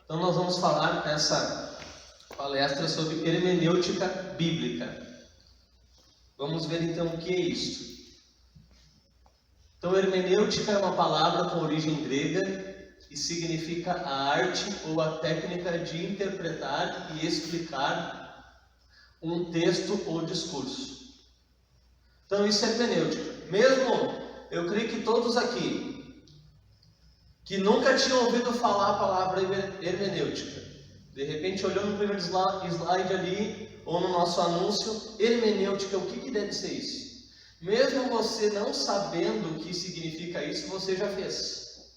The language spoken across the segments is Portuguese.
Então nós vamos falar nessa palestra sobre hermenêutica bíblica. Vamos ver então o que é isso. Então hermenêutica é uma palavra com origem grega e significa a arte ou a técnica de interpretar e explicar um texto ou discurso. Então isso é hermenêutica. Mesmo eu creio que todos aqui que nunca tinham ouvido falar a palavra hermenêutica, de repente olhou no primeiro slide ali, ou no nosso anúncio, hermenêutica, o que deve ser isso? Mesmo você não sabendo o que significa isso, você já fez.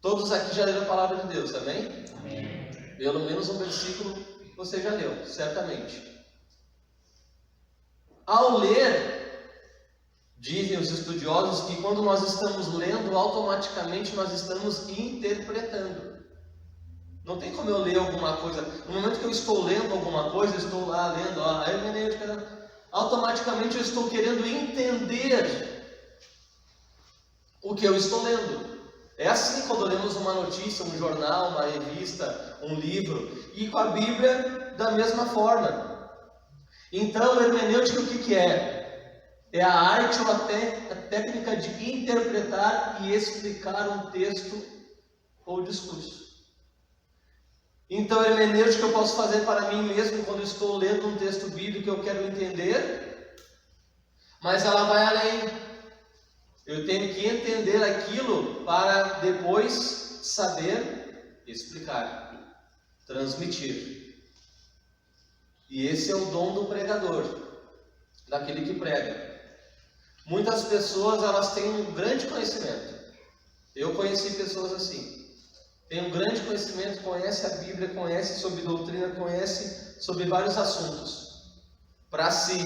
Todos aqui já leram a palavra de Deus, amém? Amém. Pelo menos um versículo você já leu, certamente. Ao ler, dizem os estudiosos que quando nós estamos lendo, automaticamente nós estamos interpretando. Não tem como eu ler alguma coisa. No momento que eu estou lendo alguma coisa, eu estou lá lendo a hermenêutica, automaticamente eu estou querendo entender o que eu estou lendo. É assim quando lemos uma notícia, um jornal, uma revista, um livro. E com a Bíblia, da mesma forma. Então, hermenêutica o que é? É a arte ou a técnica de interpretar e explicar um texto ou discurso. Então, hermenêutica eu posso fazer para mim mesmo quando estou lendo um texto bíblico que eu quero entender, mas ela vai além. Eu tenho que entender aquilo para depois saber explicar, transmitir. E esse é o dom do pregador, daquele que prega. Muitas pessoas, elas têm um grande conhecimento. Eu conheci pessoas assim. Tem um grande conhecimento, conhece a Bíblia, conhece sobre doutrina, conhece sobre vários assuntos. Para si,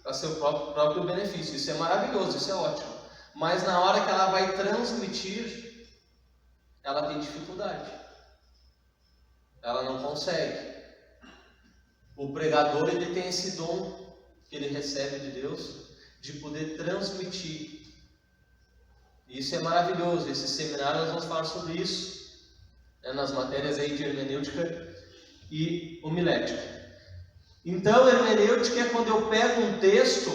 para seu próprio benefício. Isso é maravilhoso, isso é ótimo. Mas na hora que ela vai transmitir, ela tem dificuldade. Ela não consegue. O pregador, ele tem esse dom que ele recebe de Deus, de poder transmitir. Isso é maravilhoso. Esse seminário nós vamos falar sobre isso, nas matérias aí de hermenêutica e homilética. Então, hermenêutica é quando eu pego um texto,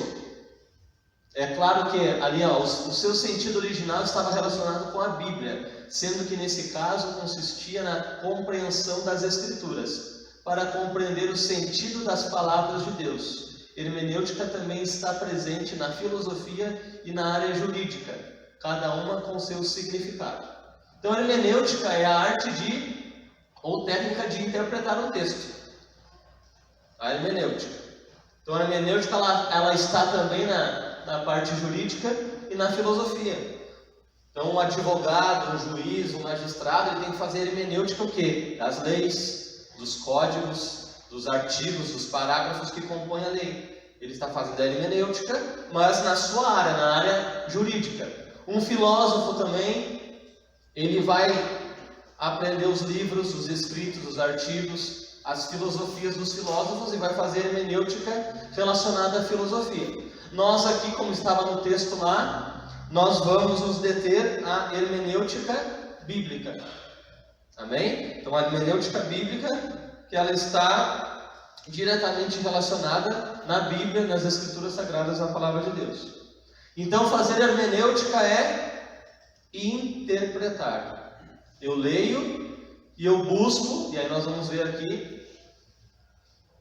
é claro que ali o seu sentido original estava relacionado com a Bíblia, sendo que nesse caso consistia na compreensão das Escrituras, para compreender o sentido das palavras de Deus. Hermenêutica também está presente na filosofia e na área jurídica, cada uma com seu significado. Então, hermenêutica é a arte ou técnica de interpretar um texto. A hermenêutica. Então, a hermenêutica ela está também na parte jurídica e na filosofia. Então, um advogado, um juiz, um magistrado, ele tem que fazer hermenêutica o quê? Das leis, dos códigos, dos artigos, dos parágrafos que compõem a lei. Ele está fazendo a hermenêutica, mas na sua área, na área jurídica. Um filósofo também, ele vai aprender os livros, os escritos, os artigos, as filosofias dos filósofos e vai fazer hermenêutica relacionada à filosofia. Nós aqui, como estava no texto lá, nós vamos nos deter à hermenêutica bíblica. Amém? Então a hermenêutica bíblica, que ela está diretamente relacionada na Bíblia, nas Escrituras Sagradas, na Palavra de Deus. Então fazer hermenêutica é interpretar. Eu leio e eu busco, e aí nós vamos ver aqui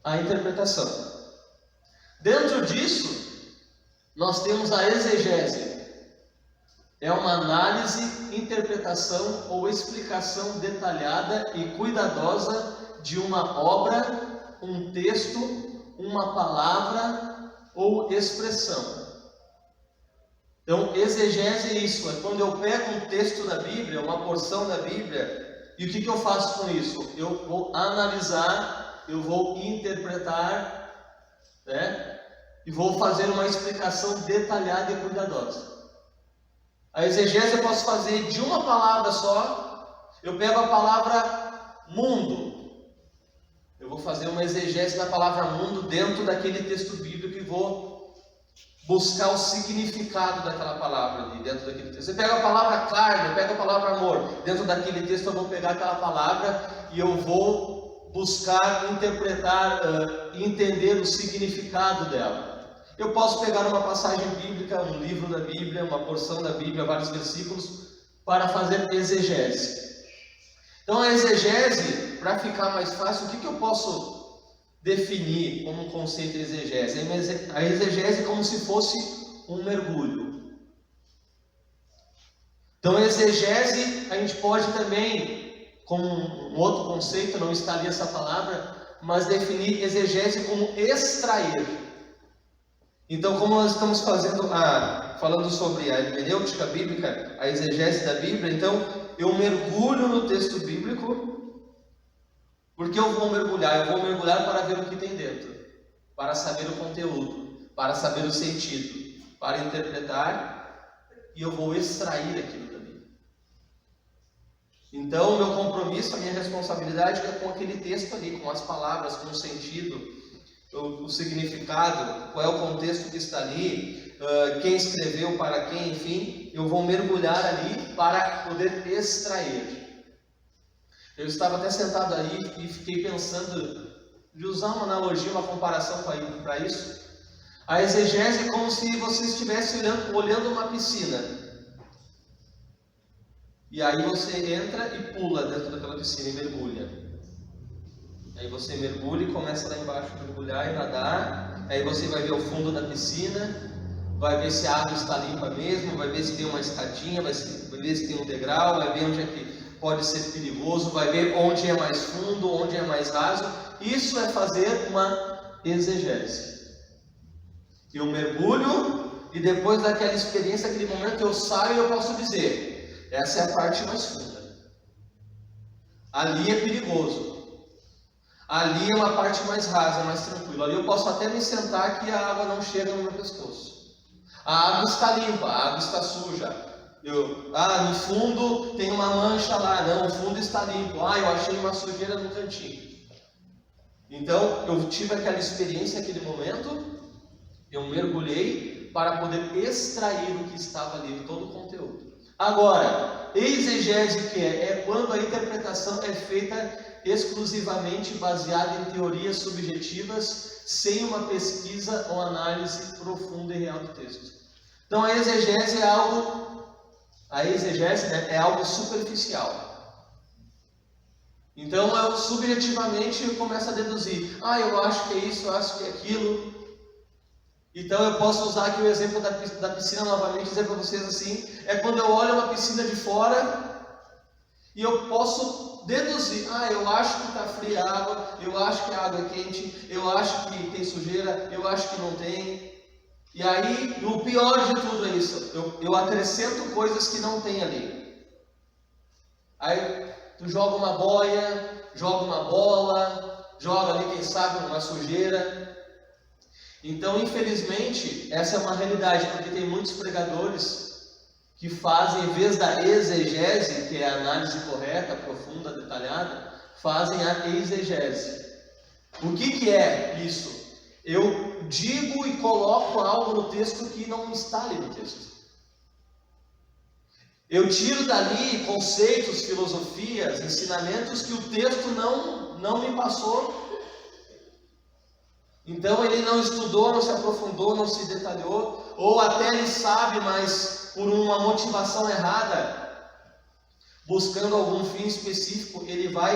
a interpretação. Dentro disso, nós temos a exegese. É uma análise, interpretação ou explicação detalhada e cuidadosa de uma obra, um texto, uma palavra ou expressão. Então, exegese é isso, é quando eu pego um texto da Bíblia, uma porção da Bíblia, e o que eu faço com isso? Eu vou analisar, eu vou interpretar, e vou fazer uma explicação detalhada e cuidadosa. A exegese eu posso fazer de uma palavra só. Eu pego a palavra mundo, eu vou fazer uma exegese da palavra mundo dentro daquele texto bíblico e vou buscar o significado daquela palavra ali, dentro daquele texto. Você pega a palavra carne, pega a palavra amor, dentro daquele texto eu vou pegar aquela palavra e eu vou buscar interpretar, entender o significado dela. Eu posso pegar uma passagem bíblica, um livro da Bíblia, uma porção da Bíblia, vários versículos, para fazer exegese. Então a exegese, para ficar mais fácil, o que eu posso definir como um conceito de exegese? A exegese é como se fosse um mergulho. Então a exegese a gente pode também, como um outro conceito, não está ali essa palavra, mas definir exegese como extrair. Então, como nós estamos falando sobre a hermenêutica bíblica, a exegese da Bíblia, então eu mergulho no texto bíblico. Porque eu vou mergulhar para ver o que tem dentro, para saber o conteúdo, para saber o sentido, para interpretar, e eu vou extrair aquilo dali. Então, o meu compromisso, a minha responsabilidade é com aquele texto ali, com as palavras, com o sentido, o significado, qual é o contexto que está ali, quem escreveu, para quem, enfim, eu vou mergulhar ali para poder extrair. Eu estava até sentado aí e fiquei pensando de usar uma analogia, uma comparação para isso. A exegese é como se você estivesse olhando uma piscina. E aí você entra e pula dentro daquela piscina e mergulha. Aí você mergulha e começa lá embaixo a mergulhar e nadar. Aí você vai ver o fundo da piscina, vai ver se a água está limpa mesmo, vai ver se tem uma escadinha, vai ver se tem um degrau, vai ver onde é que pode ser perigoso, vai ver onde é mais fundo, onde é mais raso. Isso é fazer uma exegese. Eu mergulho e depois daquela experiência, aquele momento eu saio e eu posso dizer, essa é a parte mais funda. Ali é perigoso. Ali é uma parte mais rasa, mais tranquila. Ali eu posso até me sentar que a água não chega no meu pescoço. A água está limpa, a água está suja. No fundo tem uma mancha lá. Não, o fundo está limpo. Eu achei uma sujeira no cantinho. Então, eu tive aquela experiência, aquele momento. Eu mergulhei para poder extrair o que estava ali, todo o conteúdo. Agora, exegese o que é? É quando a interpretação é feita exclusivamente baseada em teorias subjetivas, sem uma pesquisa ou análise profunda e real do texto. Então a exegese é algo superficial. Então eu subjetivamente começo a deduzir, eu acho que é isso, eu acho que é aquilo. Então eu posso usar aqui o exemplo da piscina novamente, dizer para vocês assim, é quando eu olho uma piscina de fora e eu posso deduzir, eu acho que está fria a água, eu acho que a água é quente, eu acho que tem sujeira, eu acho que não tem. E aí, o pior de tudo é isso, eu acrescento coisas que não tem ali. Aí, tu joga uma boia, joga uma bola, joga ali, quem sabe, uma sujeira. Então, infelizmente, essa é uma realidade, porque tem muitos pregadores que fazem, em vez da exegese, que é a análise correta, profunda, detalhada, fazem a exegese. O que é isso? Eu digo e coloco algo no texto que não está ali no texto. Eu tiro dali conceitos, filosofias, ensinamentos que o texto não me passou. Então ele não estudou, não se aprofundou, não se detalhou, ou até ele sabe, mas por uma motivação errada, buscando algum fim específico, ele vai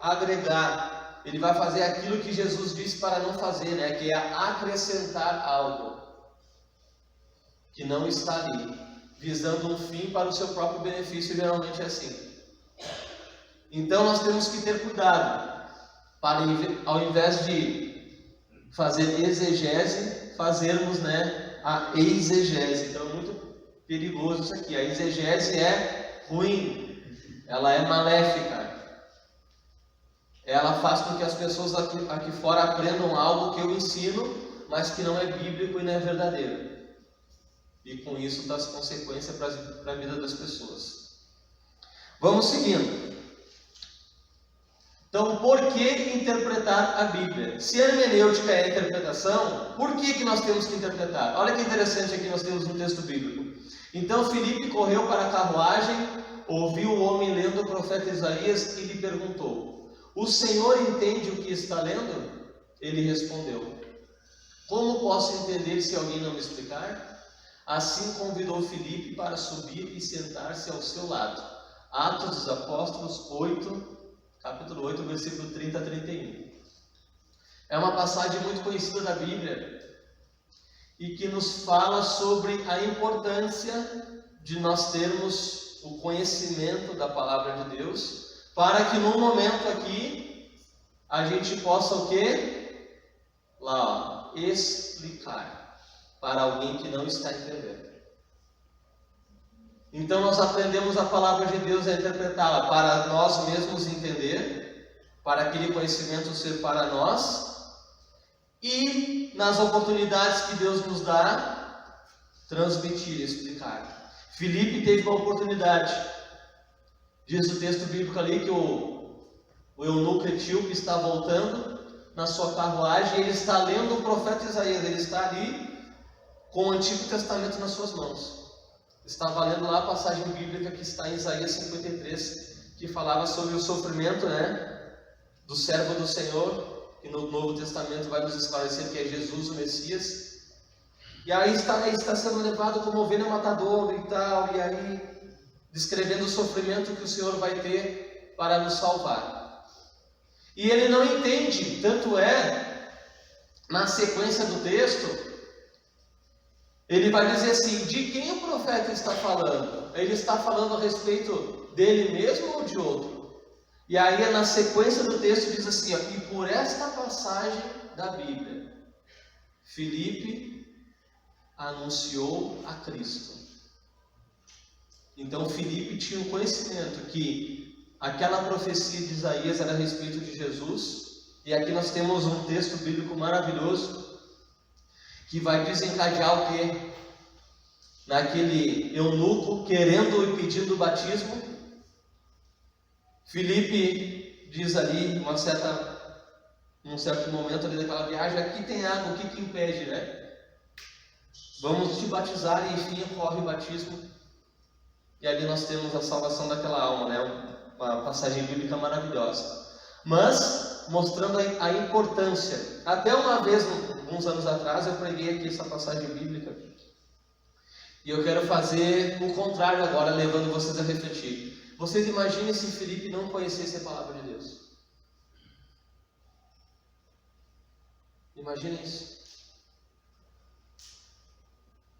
agregar, ele vai fazer aquilo que Jesus disse para não fazer, que é acrescentar algo que não está ali, visando um fim para o seu próprio benefício. Geralmente é assim. Então nós temos que ter cuidado, para ao invés de fazer exegese, fazermos a exegese. Então é muito perigoso isso aqui. A exegese é ruim, ela é maléfica. Ela faz com que as pessoas aqui fora aprendam algo que eu ensino, mas que não é bíblico e não é verdadeiro. E com isso traz consequência para a vida das pessoas. Vamos seguindo. Então, por que interpretar a Bíblia? Se a hermenêutica é a interpretação, por que nós temos que interpretar? Olha que interessante, aqui nós temos um texto bíblico. Então Filipe correu para a carruagem, ouviu o homem lendo o profeta Isaías e lhe perguntou: o Senhor entende o que está lendo? Ele respondeu: como posso entender se alguém não me explicar? Assim convidou Filipe para subir e sentar-se ao seu lado. Atos dos Apóstolos 8, capítulo 8, versículo 30 a 31. É uma passagem muito conhecida da Bíblia e que nos fala sobre a importância de nós termos o conhecimento da palavra de Deus, para que num momento aqui a gente possa o quê? Lá, ó, explicar para alguém que não está entendendo. Então nós aprendemos a palavra de Deus a interpretá-la para nós mesmos entender, para aquele conhecimento ser para nós, e nas oportunidades que Deus nos dá, transmitir, explicar. Filipe teve uma oportunidade. Diz o texto bíblico ali que o eunuco etíope está voltando na sua carruagem e ele está lendo o profeta Isaías. Ele está ali com o Antigo Testamento nas suas mãos. Estava lendo lá a passagem bíblica que está em Isaías 53, que falava sobre o sofrimento, do servo do Senhor, que no Novo Testamento vai nos esclarecer que é Jesus, o Messias. E aí está sendo levado como ovelha matadora e tal, e aí descrevendo o sofrimento que o Senhor vai ter para nos salvar. E ele não entende, tanto é, na sequência do texto, ele vai dizer assim: de quem o profeta está falando? Ele está falando a respeito dele mesmo ou de outro? E aí na sequência do texto diz assim, ó, e por esta passagem da Bíblia, Filipe anunciou a Cristo. Então Filipe tinha o conhecimento que aquela profecia de Isaías era a respeito de Jesus, e aqui nós temos um texto bíblico maravilhoso que vai desencadear o quê? Naquele eunuco querendo e pedindo o batismo, Filipe diz ali, num certo momento ali daquela viagem: aqui tem água, o que impede, Vamos te batizar, e enfim ocorre o batismo, e ali nós temos a salvação daquela alma, uma passagem bíblica maravilhosa, mas mostrando a importância. Até uma vez, alguns anos atrás, eu preguei aqui essa passagem bíblica, e eu quero fazer o contrário agora, levando vocês a refletir. Vocês imaginem se Filipe não conhecesse a palavra de Deus. Imaginem isso.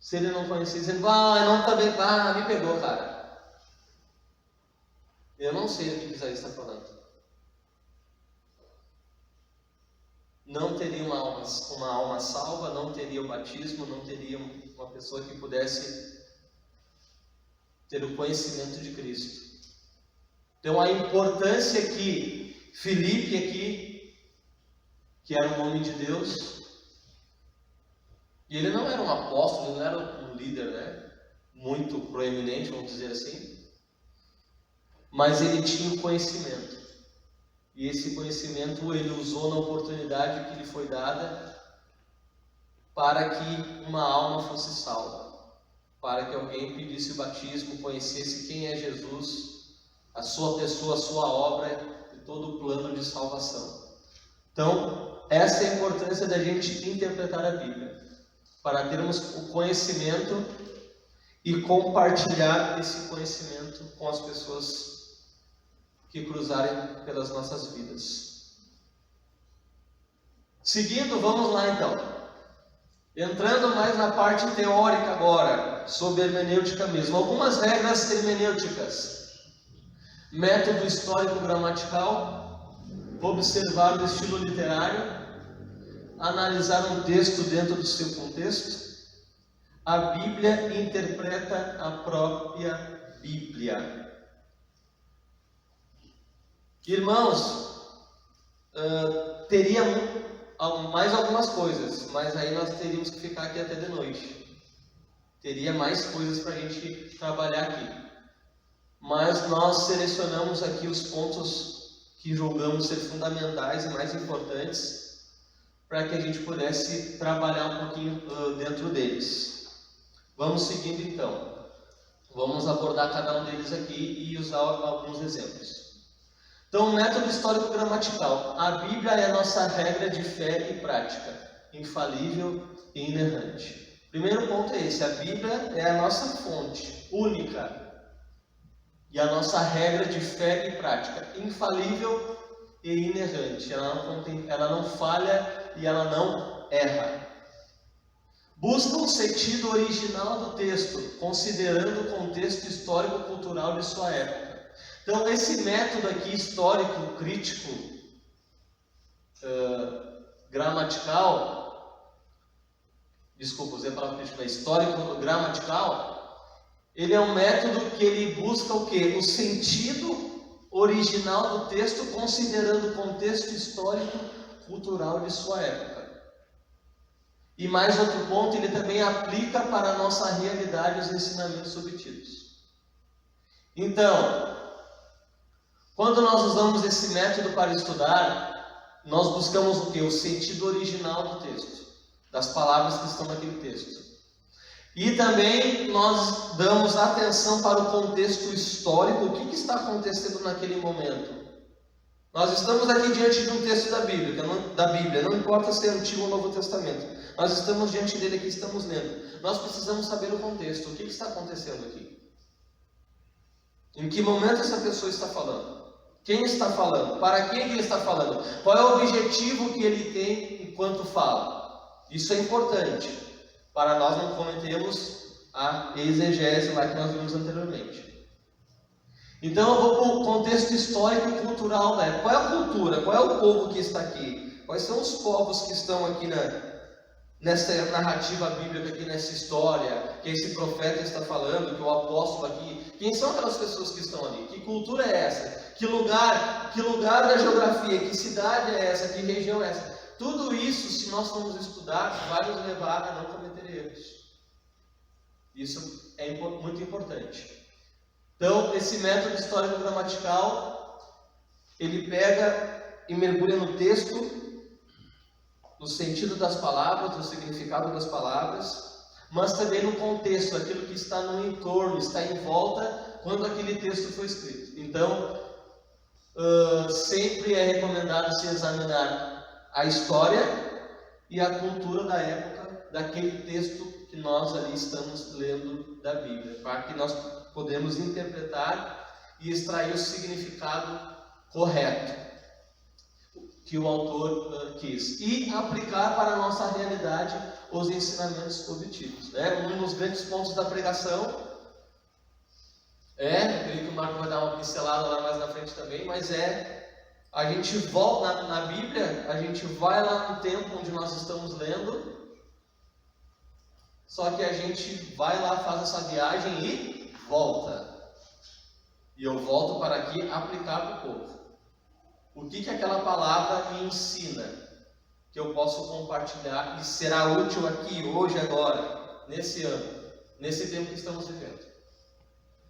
Se ele não conhecesse, ele não também, me pegou, cara. Eu não sei o que Isaías está falando. Não teria uma alma salva, não teria o batismo, não teria uma pessoa que pudesse ter o conhecimento de Cristo. Então a importância que Filipe aqui, que era um homem de Deus, e ele não era um apóstolo, ele não era um líder, muito proeminente, vamos dizer assim, mas ele tinha o conhecimento, e esse conhecimento ele usou na oportunidade que lhe foi dada para que uma alma fosse salva, para que alguém pedisse o batismo, conhecesse quem é Jesus, a sua pessoa, a sua obra e todo o plano de salvação. Então, essa é a importância da gente interpretar a Bíblia, para termos o conhecimento e compartilhar esse conhecimento com as pessoas que cruzarem pelas nossas vidas. Seguindo, vamos lá então. Entrando mais na parte teórica agora, sobre hermenêutica mesmo. Algumas regras hermenêuticas. Método histórico-gramatical, observar o estilo literário, analisar um texto dentro do seu contexto. A Bíblia interpreta a própria Bíblia. Irmãos, teria mais algumas coisas, mas aí nós teríamos que ficar aqui até de noite. Teria mais coisas para a gente trabalhar aqui. Mas nós selecionamos aqui os pontos que julgamos ser fundamentais e mais importantes para que a gente pudesse trabalhar um pouquinho dentro deles. Vamos seguindo então. Vamos abordar cada um deles aqui e usar alguns exemplos. Então, o método histórico-gramatical. A Bíblia é a nossa regra de fé e prática, infalível e inerrante. Primeiro ponto é esse: a Bíblia é a nossa fonte única e a nossa regra de fé e prática, infalível e inerrante. Ela não falha e ela não erra. Busca o sentido original do texto, considerando o contexto histórico-cultural de sua época. Então, esse método aqui histórico, crítico, gramatical, desculpa, usei a palavra crítico, histórico-gramatical, ele é um método que ele busca o quê? O sentido original do texto, considerando o contexto histórico-cultural de sua época. E mais outro ponto, ele também aplica para a nossa realidade os ensinamentos obtidos. Então, quando nós usamos esse método para estudar, nós buscamos o quê? O sentido original do texto, das palavras que estão naquele texto. E também nós damos atenção para o contexto histórico, o que está acontecendo naquele momento. Nós estamos aqui diante de um texto da Bíblia, não importa se é Antigo ou Novo Testamento. Nós estamos diante dele aqui, estamos lendo. Nós precisamos saber o contexto, o que está acontecendo aqui. Em que momento essa pessoa está falando? Quem está falando? Para quem ele está falando? Qual é o objetivo que ele tem enquanto fala? Isso é importante, para nós não cometermos a exegese lá que nós vimos anteriormente. Então eu vou para o contexto histórico e cultural da época. Qual é a cultura? Qual é o povo que está aqui? Quais são os povos que estão aqui nessa narrativa bíblica, aqui nessa história, que esse profeta está falando, que o apóstolo aqui? Quem são aquelas pessoas que estão ali? Que cultura é essa? Que lugar da geografia? Que cidade é essa? Que região é essa? Tudo isso, se nós formos estudar, vai nos levar a não cometer erros. Isso é muito importante. Então, esse método histórico-gramatical, ele pega e mergulha no texto, no sentido das palavras, no significado das palavras, mas também no contexto, aquilo que está no entorno, está em volta quando aquele texto foi escrito. Então, sempre é recomendado se examinar a história e a cultura da época daquele texto que nós ali estamos lendo da Bíblia, para que nós podemos interpretar e extrair o significado correto que o autor quis, e aplicar para a nossa realidade os ensinamentos obtidos. Um dos grandes pontos da pregação eu creio que o Marco vai dar uma pincelada lá mais na frente também, mas a gente volta na Bíblia, a gente vai lá no tempo onde nós estamos lendo, só que a gente vai lá, faz essa viagem e volta. E eu volto para aqui aplicar para o povo. O que aquela palavra me ensina, que eu posso compartilhar e será útil aqui, hoje, agora, nesse ano, nesse tempo que estamos vivendo.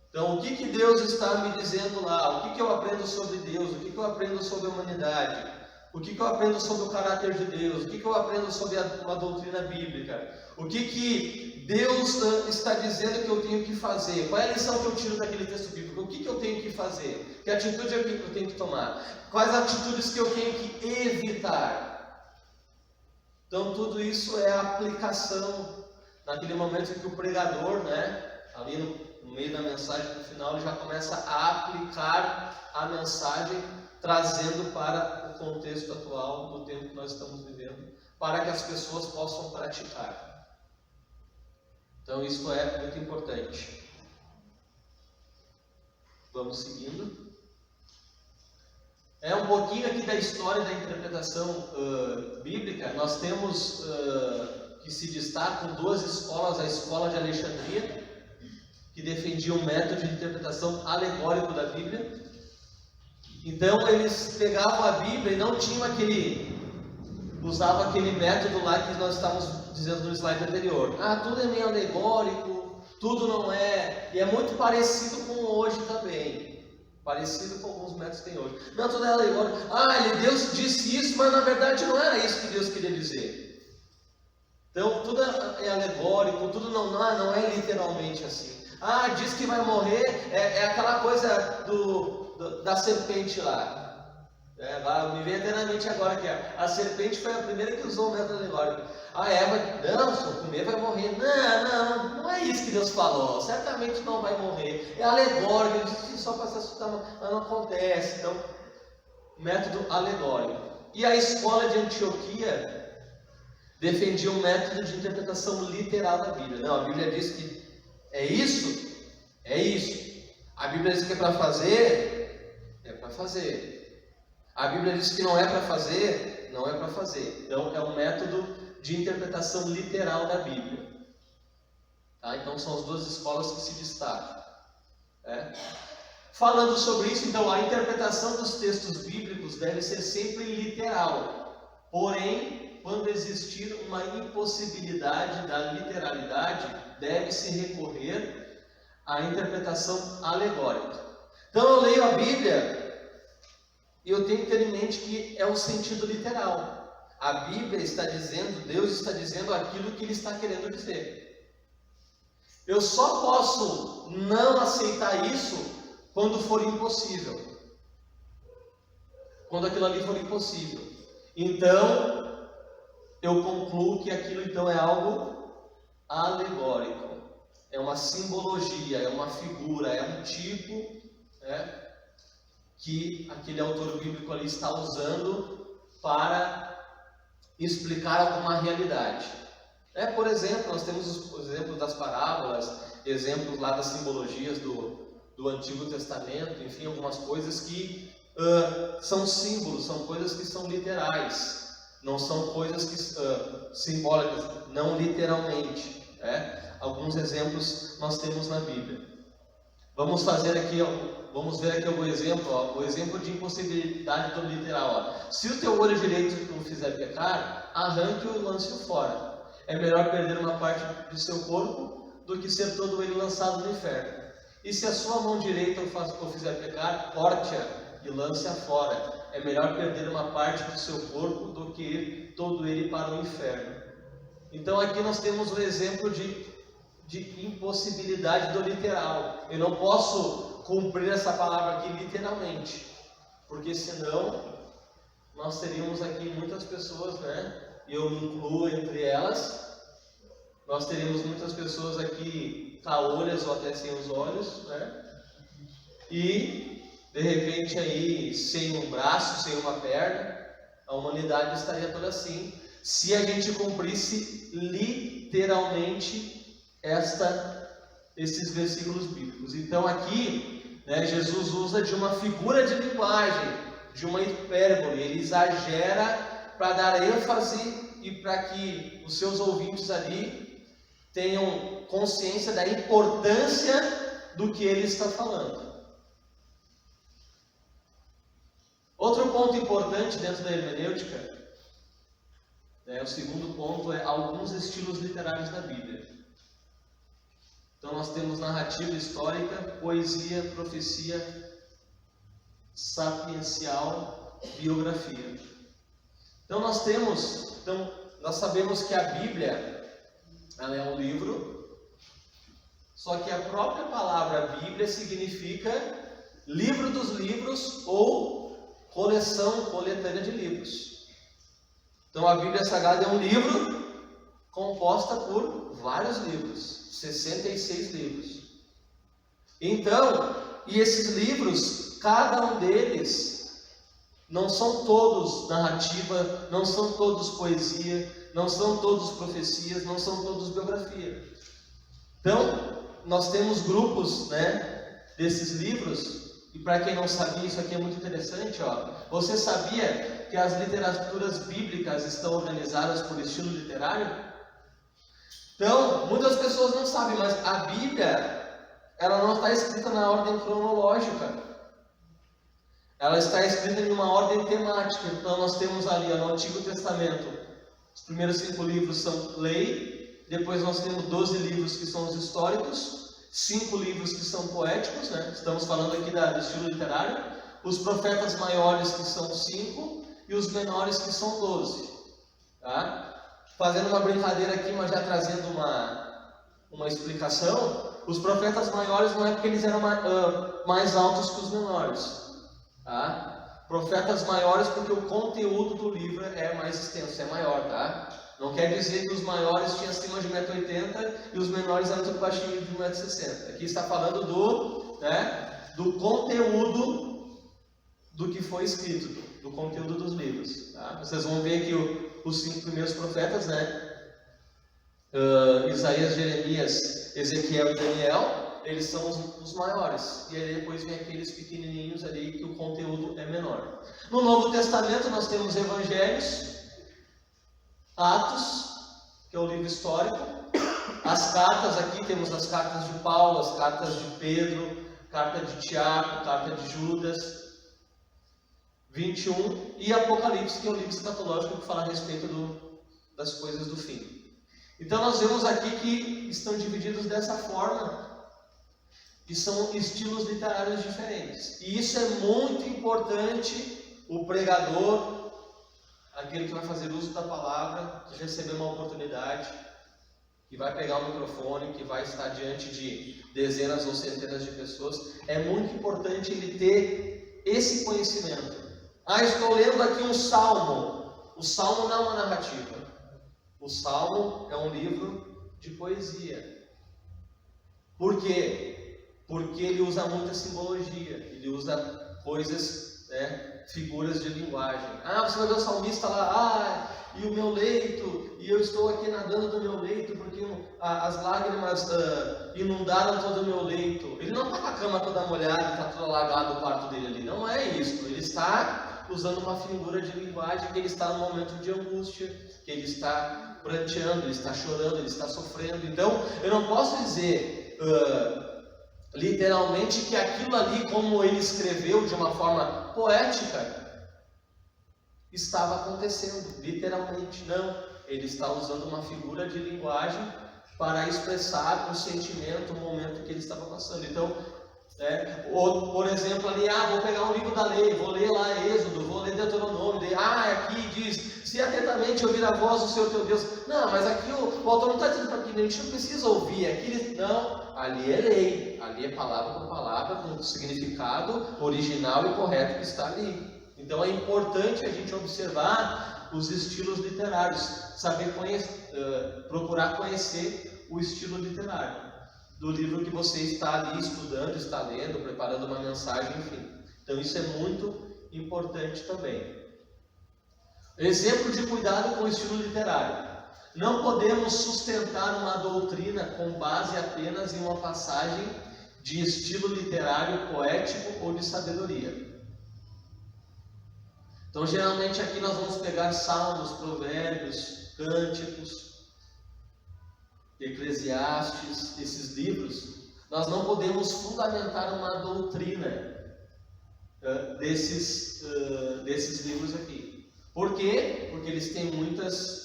Então, o que Deus está me dizendo lá? O que eu aprendo sobre Deus? O que eu aprendo sobre a humanidade? O que eu aprendo sobre o caráter de Deus? O que eu aprendo sobre uma doutrina bíblica? O que Deus está dizendo que eu tenho que fazer? Qual é a lição que eu tiro daquele texto bíblico? O que eu tenho que fazer? Que atitude eu tenho que tomar? Quais atitudes que eu tenho que evitar? Então, tudo isso é a aplicação naquele momento em que o pregador, ali no meio da mensagem, no final, ele já começa a aplicar a mensagem, trazendo para o contexto atual do tempo que nós estamos vivendo, para que as pessoas possam praticar. Então, isso é muito importante. Vamos seguindo. Um pouquinho aqui da história da interpretação bíblica. Nós temos que se destacam duas escolas: a escola de Alexandria, que defendia um método de interpretação alegórico da Bíblia. Então eles pegavam a Bíblia e não tinham usavam aquele método lá que nós estávamos dizendo no slide anterior. Tudo é meio alegórico, tudo não é, e é muito parecido com hoje também. Parecido com alguns métodos que tem hoje. Método alegórico. Deus disse isso, mas na verdade não era isso que Deus queria dizer. Então tudo é alegórico, tudo não é literalmente assim. Diz que vai morrer, é aquela coisa da serpente lá. Me vem eternamente agora que a serpente foi a primeira que usou o método alegórico. A Eva, se eu comer vai morrer. Não é isso que Deus falou. Certamente não vai morrer. É alegórico, ele disse só para se assustar, mas não acontece. Então, método alegórico. E a escola de Antioquia defendia um método de interpretação literal da Bíblia. Não, a Bíblia diz que é isso. A Bíblia diz que é para fazer, é para fazer. A Bíblia diz que não é para fazer, não é para fazer. Então é um método de interpretação literal da Bíblia. Então são as duas escolas que se destacam. Falando sobre isso, então a interpretação dos textos bíblicos deve ser sempre literal. Porém, quando existir uma impossibilidade da literalidade, deve-se recorrer à interpretação alegórica. Então eu leio a Bíblia e eu tenho que ter em mente que é o sentido literal. A Bíblia está dizendo, Deus está dizendo aquilo que Ele está querendo dizer. Eu só posso não aceitar isso quando for impossível. Quando aquilo ali for impossível. Então, eu concluo que aquilo então é algo alegórico. É uma simbologia, é uma figura, é um tipo, que aquele autor bíblico ali está usando para explicar alguma realidade. Por exemplo, nós temos os exemplos das parábolas, exemplos lá das simbologias do Antigo Testamento, enfim, algumas coisas que são símbolos, são coisas que são literais, não são coisas que simbólicas, não literalmente. Alguns exemplos nós temos na Bíblia. Vamos ver aqui algum exemplo, o exemplo de impossibilidade do literal. Se o teu olho direito não fizer pecar, arranque-o e lance-o fora. É melhor perder uma parte do seu corpo do que ser todo ele lançado no inferno. E se a sua mão direita o fizer pecar, corte-a e lance-a fora. É melhor perder uma parte do seu corpo do que ir todo ele para o inferno. Então aqui nós temos o exemplo de impossibilidade do literal. Eu não posso cumprir essa palavra aqui literalmente, porque senão nós teríamos aqui muitas pessoas, e eu me incluo entre elas, nós teríamos muitas pessoas aqui caolhas ou até sem os olhos, e de repente aí sem um braço, sem uma perna, a humanidade estaria toda assim, se a gente cumprisse literalmente esses versículos bíblicos. Então aqui, Jesus usa de uma figura de linguagem, de uma hipérbole, ele exagera para dar ênfase e para que os seus ouvintes ali tenham consciência da importância do que ele está falando. Outro ponto importante dentro da hermenêutica, o segundo ponto é alguns estilos literários da Bíblia. Então nós temos narrativa histórica, poesia, profecia, sapiencial, biografia. Então nós sabemos que a Bíblia, ela é um livro, só que a própria palavra Bíblia significa livro dos livros ou coletânea de livros. Então a Bíblia Sagrada é um livro composta por vários livros. 66 livros. Então, e esses livros, cada um deles, não são todos narrativa, não são todos poesia, não são todos profecias, não são todos biografia. Então, nós temos grupos, desses livros, e para quem não sabia, isso aqui é muito interessante, Você sabia que as literaturas bíblicas estão organizadas por estilo literário? Então, muitas pessoas não sabem, mas a Bíblia, ela não está escrita na ordem cronológica. Ela está escrita em uma ordem temática. Então, nós temos ali no Antigo Testamento, os primeiros 5 livros são lei, depois nós temos 12 livros que são os históricos, 5 livros que são poéticos, né? Estamos falando aqui do estilo literário. Os profetas maiores, que são 5, e os menores, que são 12. Tá? Fazendo uma brincadeira aqui, mas já trazendo uma explicação, os profetas maiores não é porque eles eram mais altos que os menores. Tá? Profetas maiores porque o conteúdo do livro é mais extenso, é maior. Tá? Não quer dizer que os maiores tinham acima de 1,80 m e os menores eram tudo baixinho de 1,60 m. Aqui está falando do conteúdo do que foi escrito, do conteúdo dos livros. Tá? Vocês vão ver que os 5 primeiros profetas, Isaías, Jeremias, Ezequiel e Daniel, eles são os maiores. E aí depois vem aqueles pequenininhos ali que o conteúdo é menor. No Novo Testamento nós temos Evangelhos, Atos, que é o livro histórico, as cartas, aqui temos as cartas de Paulo, as cartas de Pedro, carta de Tiago, carta de Judas, 21, e Apocalipse, que é o livro escatológico que fala a respeito das coisas do fim. Então nós vemos aqui que estão divididos dessa forma, e são estilos literários diferentes. E isso é muito importante, o pregador, aquele que vai fazer uso da palavra, que receber uma oportunidade, que vai pegar o microfone, que vai estar diante de dezenas ou centenas de pessoas, é muito importante ele ter esse conhecimento. Estou lendo aqui um salmo. O salmo não é uma narrativa. O salmo é um livro de poesia. Por quê? Porque ele usa muita simbologia. Ele usa coisas, figuras de linguagem. Você vai ver o salmista lá, e o meu leito, e eu estou aqui nadando do meu leito, porque as lágrimas inundaram todo o meu leito. Ele não está com a cama toda molhada, está todo alagado o quarto dele ali. Não é isso. Ele está usando uma figura de linguagem, que ele está num momento de angústia, que ele está pranteando, ele está chorando, ele está sofrendo. Então, eu não posso dizer literalmente que aquilo ali, como ele escreveu de uma forma poética, estava acontecendo, literalmente. Não, ele está usando uma figura de linguagem para expressar o sentimento, o momento que ele estava passando. Então, ou, por exemplo, ali, vou pegar um livro da lei, vou ler lá Êxodo, vou ler Deuteronômio, aqui diz, se atentamente ouvir a voz do Senhor teu Deus. Não, mas aqui o autor não está dizendo para que a gente não precisa ouvir, não, ali é lei, ali é palavra por palavra, com o significado original e correto que está ali. Então é importante a gente observar os estilos literários, saber procurar conhecer o estilo literário do livro que você está ali estudando, está lendo, preparando uma mensagem, enfim. Então isso é muito importante também. Exemplo de cuidado com o estilo literário. Não podemos sustentar uma doutrina com base apenas em uma passagem de estilo literário poético ou de sabedoria. Então geralmente aqui nós vamos pegar salmos, provérbios, cânticos, Eclesiastes, esses livros. Nós não podemos fundamentar uma doutrina desses livros aqui. Por quê? Porque eles têm muitas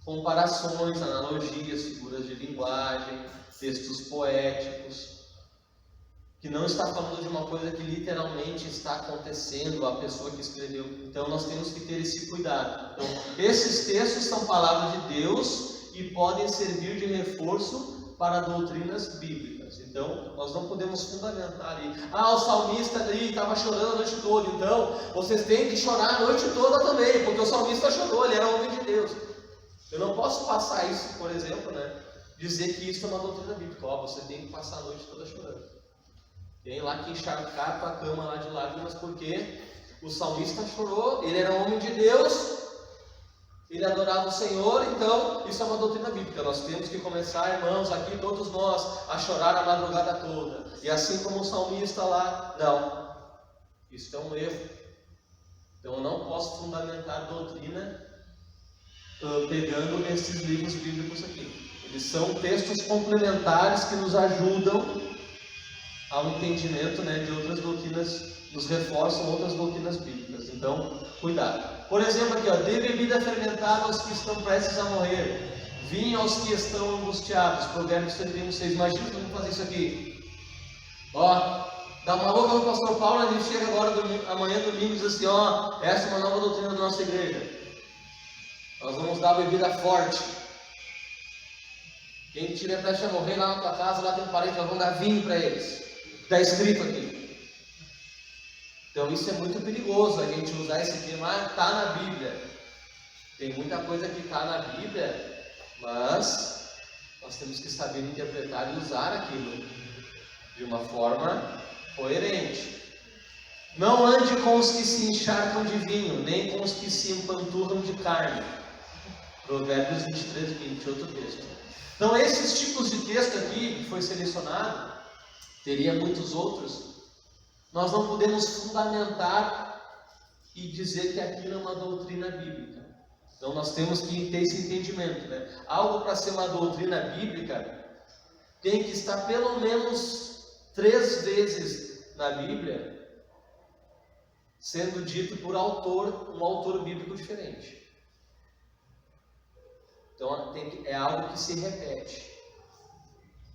comparações, analogias, figuras de linguagem, textos poéticos, que não está falando de uma coisa que literalmente está acontecendo, a pessoa que escreveu. Então nós temos que ter esse cuidado. Então, esses textos são palavras de Deus e podem servir de reforço para doutrinas bíblicas. Então, nós não podemos fundamentar ali. O salmista ali estava chorando a noite toda, então vocês têm que chorar a noite toda também, porque o salmista chorou, ele era homem de Deus. Eu não posso passar isso, por exemplo, dizer que isso é uma doutrina bíblica. Você tem que passar a noite toda chorando. Tem lá que encharcar com a cama lá de lágrimas, porque o salmista chorou, ele era homem de Deus, ele adorava o Senhor. Então isso é uma doutrina bíblica. Nós temos que começar, irmãos, aqui todos nós, a chorar a madrugada toda. E assim como o salmista lá, não. Isso é um erro. Então eu não posso fundamentar doutrina pegando esses livros bíblicos aqui. Eles são textos complementares que nos ajudam ao entendimento de outras doutrinas, nos reforçam outras doutrinas bíblicas. Então, cuidado. Por exemplo, aqui, dê bebida fermentada aos que estão prestes a morrer. Vinde aos que estão angustiados. Provérbios 31:6. Imagina que eu vou fazer isso aqui. Ó, dá uma louca no pastor Paulo, ele chega agora amanhã domingo e diz assim, ó, essa é uma nova doutrina da nossa igreja. Nós vamos dar bebida forte. Quem tiver prestes a morrer lá na tua casa, lá tem um parente, nós vamos dar vinho para eles. Está escrito aqui. Então isso é muito perigoso, a gente usar esse termo, está na Bíblia. Tem muita coisa que está na Bíblia, mas nós temos que saber interpretar e usar aquilo de uma forma coerente. Não ande com os que se encharcam de vinho, nem com os que se empanturram de carne. Provérbios 23:20, outro texto. Então esses tipos de texto aqui que foi selecionado, teria muitos outros, nós não podemos fundamentar e dizer que aquilo é uma doutrina bíblica. Então nós temos que ter esse entendimento, né? Algo para ser uma doutrina bíblica tem que estar pelo menos 3 vezes na Bíblia sendo dito por um autor bíblico diferente. Então é algo que se repete.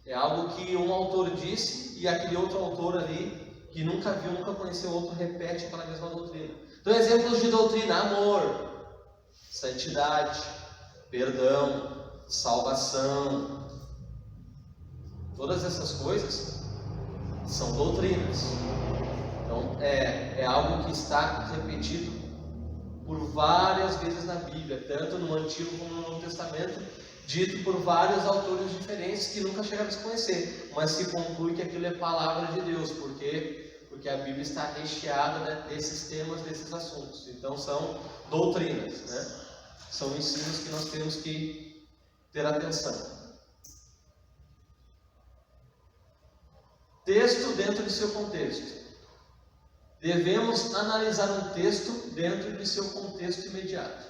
É algo que um autor disse e aquele outro autor ali, que nunca viu, nunca conheceu outro, repete aquela mesma doutrina. Então exemplos de doutrina: amor, santidade, perdão, salvação. Todas essas coisas são doutrinas. Então é algo que está repetido por várias vezes na Bíblia, tanto no Antigo como no Novo Testamento, dito por vários autores diferentes que nunca chegaram a se conhecer, mas se conclui que aquilo é palavra de Deus, porque a Bíblia está recheada, né, desses temas, desses assuntos. Então são doutrinas, né? São ensinos que nós temos que ter atenção. Texto dentro de seu contexto. Devemos analisar um texto dentro de seu contexto imediato.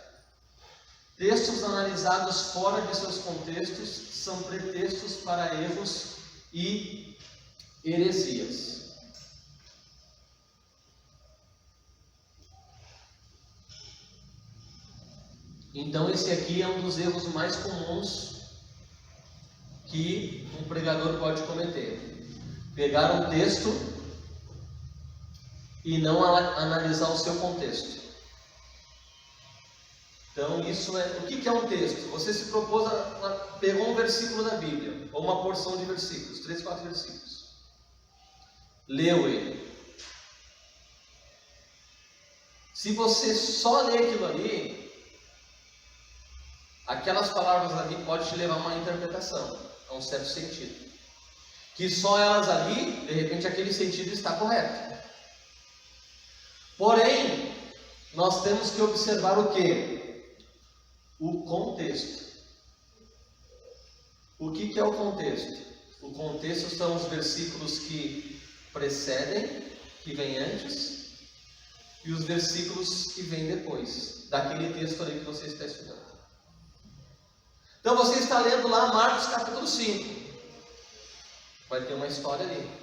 Textos analisados fora de seus contextos são pretextos para erros e heresias. Então esse aqui é um dos erros mais comuns que um pregador pode cometer. Pegar um texto e não analisar o seu contexto. Então isso é... O que é um texto? Você se propôs pegou um versículo da Bíblia, ou uma porção de versículos, 3, 4 versículos. Leu ele. Se você só lê aquilo ali, aquelas palavras ali podem te levar a uma interpretação, a um certo sentido. Que só elas ali, de repente aquele sentido está correto. Porém, nós temos que observar o quê? O contexto. O que é o contexto? O contexto são os versículos que precedem, que vêm antes, e os versículos que vêm depois, daquele texto ali que você está estudando. Então você está lendo lá Marcos capítulo 5. Vai ter uma história ali.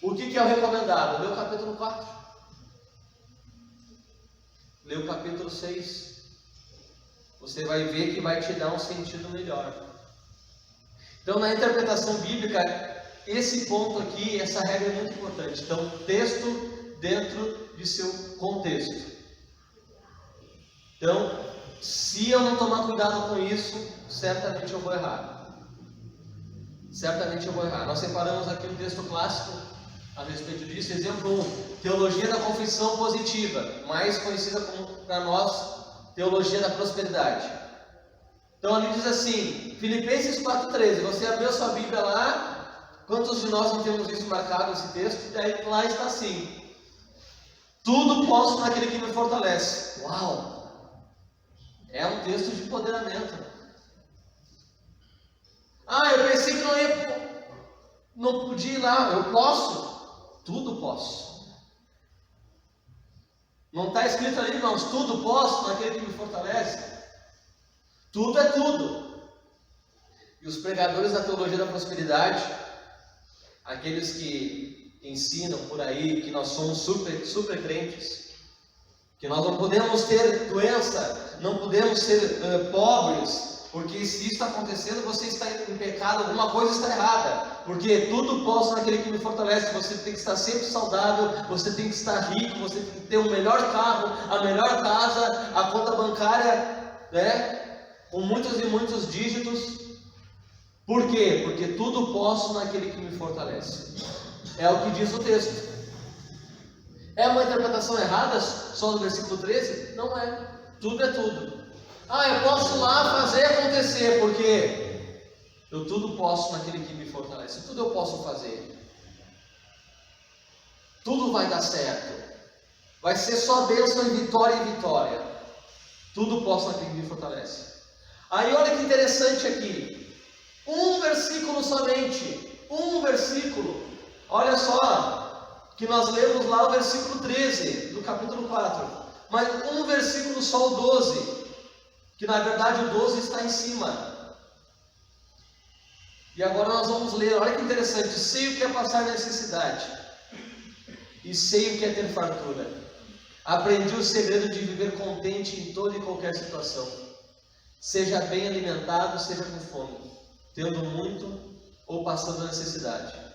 O que é o recomendado? Lê o capítulo 4. Lê o capítulo 6. Você vai ver que vai te dar um sentido melhor. Então, na interpretação bíblica, esse ponto aqui, essa regra é muito importante. Então, texto dentro de seu contexto. Então, se eu não tomar cuidado com isso, certamente eu vou errar. Certamente eu vou errar. Nós separamos aqui um texto clássico a respeito disso. Exemplo 1, Teologia da Confissão Positiva, mais conhecida como, para nós, Teologia da Prosperidade. Então ali diz assim, Filipenses 4,13, você abriu sua Bíblia lá, quantos de nós não temos isso marcado, esse texto? E daí lá está assim, tudo posso naquele que me fortalece. Uau! É um texto de empoderamento. Eu pensei que não podia ir lá. Eu posso, tudo posso. Não está escrito ali, irmãos, tudo posso naquele que me fortalece. Tudo é tudo. E os pregadores da teologia da prosperidade, aqueles que ensinam por aí que nós somos super crentes, Que nós não podemos ter doença, não podemos ser pobres, porque se isso está acontecendo, você está em pecado, alguma coisa está errada. Porque tudo posso naquele que me fortalece. Você tem que estar sempre saudável, você tem que estar rico, você tem que ter o melhor carro, a melhor casa, a conta bancária, né, com muitos e muitos dígitos. Por quê? Porque tudo posso naquele que me fortalece. É o que diz o texto. É uma interpretação errada só no versículo 13? Não é. Tudo é tudo. Eu posso lá fazer acontecer, porque eu tudo posso naquele que me fortalece. Tudo eu posso fazer. Tudo vai dar certo. Vai ser só bênção e vitória em vitória. Tudo posso naquele que me fortalece. Aí olha que interessante aqui. Um versículo somente. Um versículo. Olha só. Que nós lemos lá o versículo 13 do capítulo 4, mas um versículo só, o 12, que na verdade o 12 está em cima. E agora nós vamos ler, olha que interessante: sei o que é passar necessidade, e sei o que é ter fartura. Aprendi o segredo de viver contente em toda e qualquer situação, seja bem alimentado, seja com fome, tendo muito ou passando necessidade.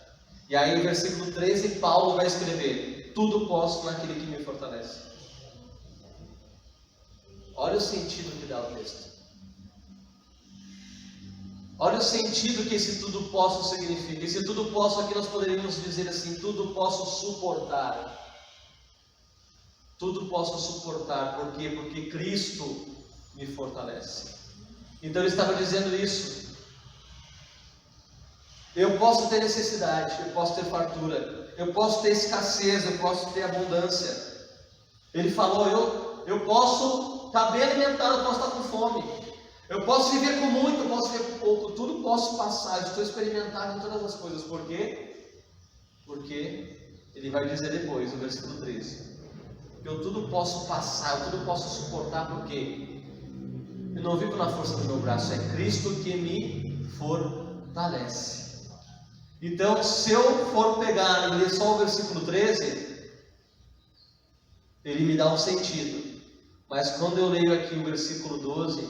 E aí, no versículo 13, Paulo vai escrever: tudo posso naquele que me fortalece. Olha o sentido que dá o texto. Olha o sentido que esse tudo posso significa. Esse tudo posso aqui nós poderíamos dizer assim: tudo posso suportar. Tudo posso suportar. Por quê? Porque Cristo me fortalece. Então ele estava dizendo isso. Eu posso ter necessidade, eu posso ter fartura, eu posso ter escassez, eu posso ter abundância. Ele falou: eu posso estar bem alimentado, eu posso estar com fome, eu posso viver com muito, eu posso viver com pouco, tudo posso passar, eu estou experimentado em todas as coisas. Por quê? Porque ele vai dizer depois, no versículo 13, que eu tudo posso passar, eu tudo posso suportar. Por quê? Eu não vivo na força do meu braço, é Cristo que me fortalece. Então, se eu for pegar e ler só o versículo 13, ele me dá um sentido. Mas quando eu leio aqui o versículo 12,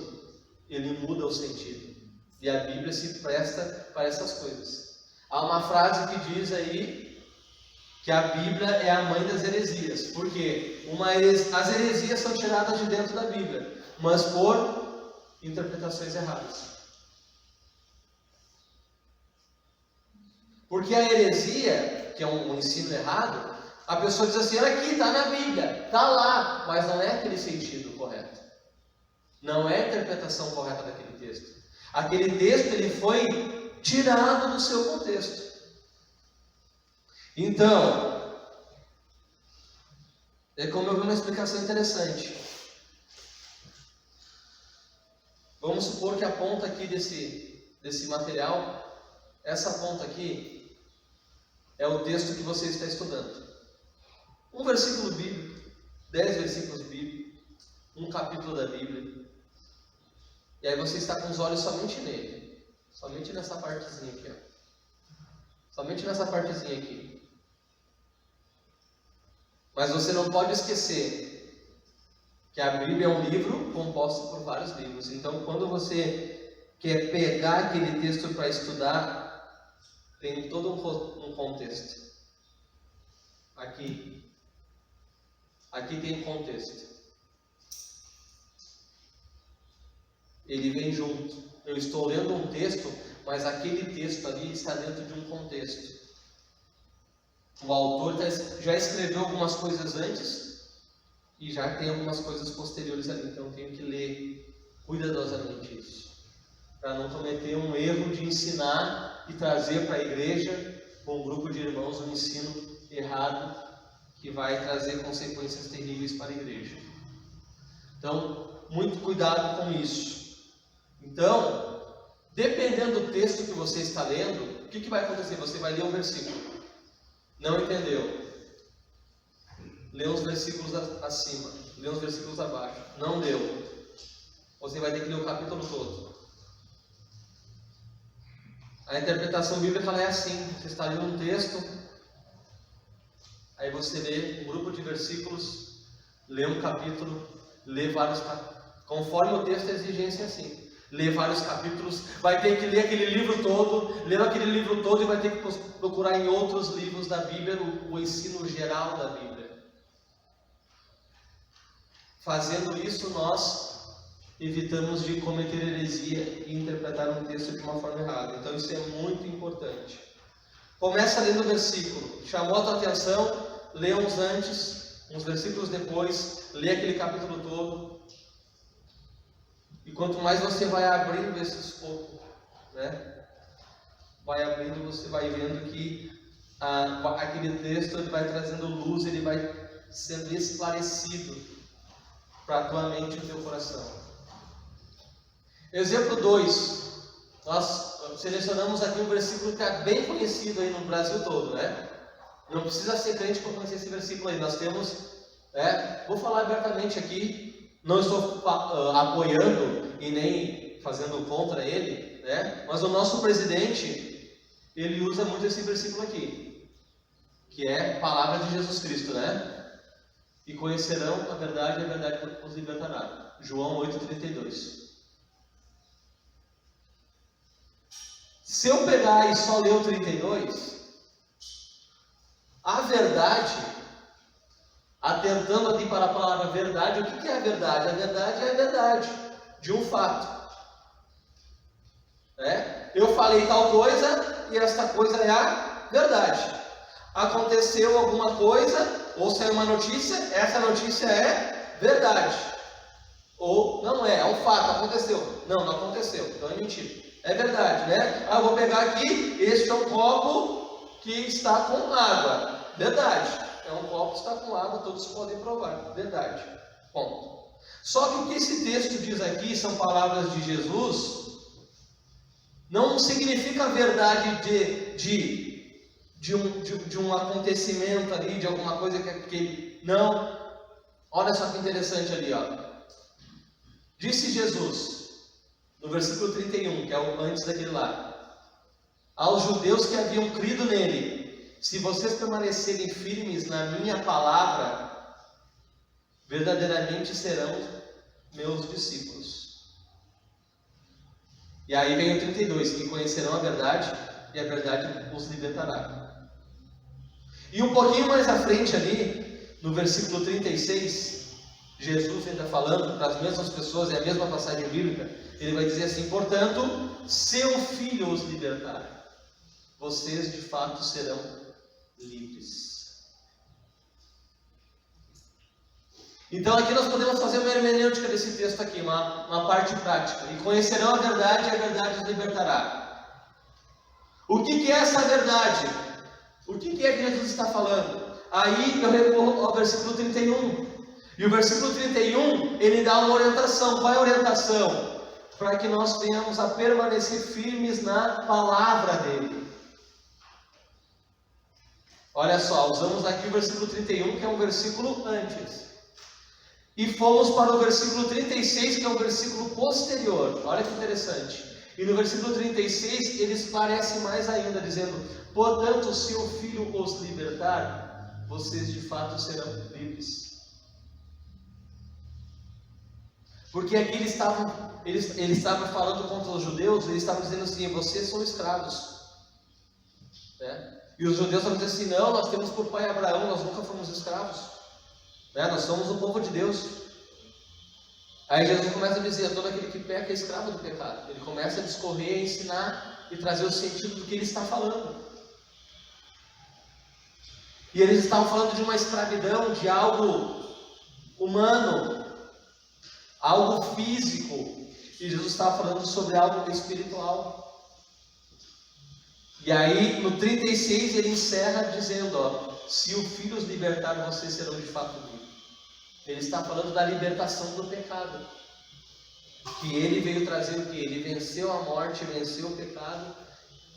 ele muda o sentido. E a Bíblia se presta para essas coisas. Há uma frase que diz aí que a Bíblia é a mãe das heresias. Por quê? As heresias são tiradas de dentro da Bíblia, mas por interpretações erradas. Porque a heresia, que é um ensino errado, a pessoa diz assim: olha aqui, está na Bíblia, está lá, mas não é aquele sentido correto. Não é a interpretação correta daquele texto. Aquele texto ele foi tirado do seu contexto. Então, é como eu vi uma explicação interessante. Vamos supor que a ponta aqui desse material, essa ponta aqui, é o texto que você está estudando. Um versículo bíblico, 10 versículos bíblicos, um capítulo da Bíblia. E aí você está com os olhos somente nele. Somente nessa partezinha aqui, ó. Somente nessa partezinha aqui. Mas você não pode esquecer que a Bíblia é um livro composto por vários livros. Então, quando você quer pegar aquele texto para estudar, tem todo um contexto. Aqui tem um contexto. Ele vem junto. Eu estou lendo um texto, mas aquele texto ali está dentro de um contexto. O autor já escreveu algumas coisas antes e já tem algumas coisas posteriores ali. Então eu tenho que ler cuidadosamente isso, para não cometer um erro de ensinar e trazer para a igreja, com um grupo de irmãos, um ensino errado que vai trazer consequências terríveis para a igreja. Então, muito cuidado com isso. Então, dependendo do texto que você está lendo, o que vai acontecer? Você vai ler um versículo, não entendeu? Lê os versículos acima, lê os versículos abaixo, não deu. Você vai ter que ler o capítulo todo. A interpretação bíblica ela é assim: você está lendo um texto, aí você lê um grupo de versículos, Lê um capítulo, lê vários capítulos. Conforme o texto, a exigência é assim. Lê vários capítulos, vai ter que ler aquele livro todo, leu aquele livro todo e vai ter que procurar em outros livros da Bíblia o ensino geral da Bíblia. Fazendo isso, nós evitamos de cometer heresia e interpretar um texto de uma forma errada. Então isso é muito importante. Começa lendo o versículo, chamou a tua atenção, lê uns antes, uns versículos depois, lê aquele capítulo todo. E quanto mais você vai abrindo esse escopo, né? Vai abrindo, você vai vendo que aquele texto ele vai trazendo luz, ele vai sendo esclarecido para a tua mente e o teu coração. Exemplo 2. Nós selecionamos aqui um versículo que é bem conhecido aí no Brasil todo, né? Não precisa ser crente para conhecer esse versículo aí. Nós temos, vou falar abertamente aqui, não estou apoiando e nem fazendo contra ele, né? Mas o nosso presidente, ele usa muito esse versículo aqui, que é a palavra de Jesus Cristo, né? E conhecerão a verdade os libertará. João 8,32. Se eu pegar e só ler o 32, a verdade, atentando ali para a palavra verdade, o que é a verdade? A verdade é a verdade de um fato. Eu falei tal coisa e esta coisa é a verdade. Aconteceu alguma coisa, ou saiu uma notícia, essa notícia é verdade. Ou não é um fato, aconteceu. Não aconteceu, então é mentira. É verdade, né? Eu vou pegar aqui, este é um copo que está com água. Verdade. É um copo que está com água, todos podem provar. Verdade. Ponto. Só que o que esse texto diz aqui são palavras de Jesus, não significa a verdade de um acontecimento ali, de alguma coisa que não. Olha só que interessante ali, ó. Disse Jesus, no versículo 31, que é o antes daquele lá, aos judeus que haviam crido nele: se vocês permanecerem firmes na minha palavra, verdadeiramente serão meus discípulos. E aí vem o 32, que conhecerão a verdade, e a verdade os libertará. E um pouquinho mais à frente ali, no versículo 36, Jesus ainda falando para as mesmas pessoas, é a mesma passagem bíblica, ele vai dizer assim: portanto, seu filho os libertar, vocês de fato serão livres. Então aqui nós podemos fazer uma hermenêutica desse texto aqui, uma parte prática. E conhecerão a verdade, e a verdade os libertará. O que é essa verdade? O que é que Jesus está falando? Aí eu recorro ao versículo 31. E o versículo 31, ele dá uma orientação. Qual é a orientação? Para que nós venhamos a permanecer firmes na palavra dele. Olha só, usamos aqui o versículo 31, que é um versículo antes. E fomos para o versículo 36, que é um versículo posterior. Olha que interessante. E no versículo 36, ele esclarece mais ainda, dizendo: portanto, se o Filho os libertar, vocês de fato serão livres. Porque aqui ele estava falando contra os judeus, ele estava dizendo assim: vocês são escravos. E os judeus estavam dizendo assim: não, nós temos por pai Abraão, nós nunca fomos escravos. Nós somos o povo de Deus. Aí Jesus começa a dizer: todo aquele que peca é escravo do pecado. Ele começa a discorrer, a ensinar e trazer o sentido do que ele está falando. E eles estavam falando de uma escravidão, de algo humano, algo físico. E Jesus estava falando sobre algo espiritual. E aí no 36 ele encerra dizendo: se o Filho os libertar, vocês serão de fato livres. Ele está falando da libertação do pecado. Que ele veio trazer o que? Ele venceu a morte, venceu o pecado.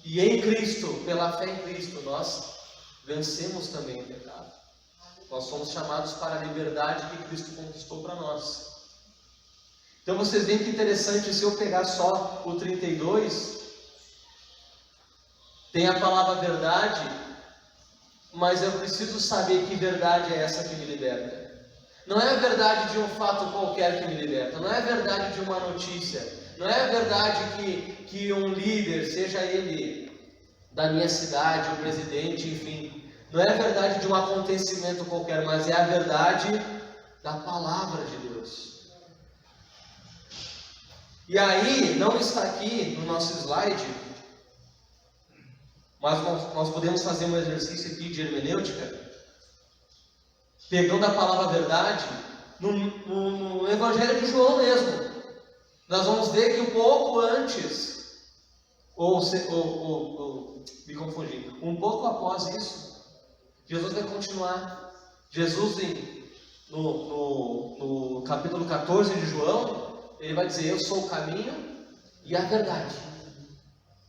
E em Cristo, pela fé em Cristo, nós vencemos também o pecado. Nós somos chamados para a liberdade que Cristo conquistou para nós. Então vocês veem que interessante, se eu pegar só o 32, tem a palavra verdade, mas eu preciso saber que verdade é essa que me liberta. Não é a verdade de um fato qualquer que me liberta, não é a verdade de uma notícia, não é a verdade que um líder, seja ele da minha cidade, o presidente, enfim, não é a verdade de um acontecimento qualquer, mas é a verdade da palavra de Deus. E aí, não está aqui no nosso slide, mas nós podemos fazer um exercício aqui de hermenêutica, pegando a palavra verdade, no Evangelho de João mesmo. Nós vamos ver que um pouco antes, me confundi, um pouco após isso, Jesus vai continuar. Jesus, no capítulo 14 de João, ele vai dizer: eu sou o caminho e a verdade.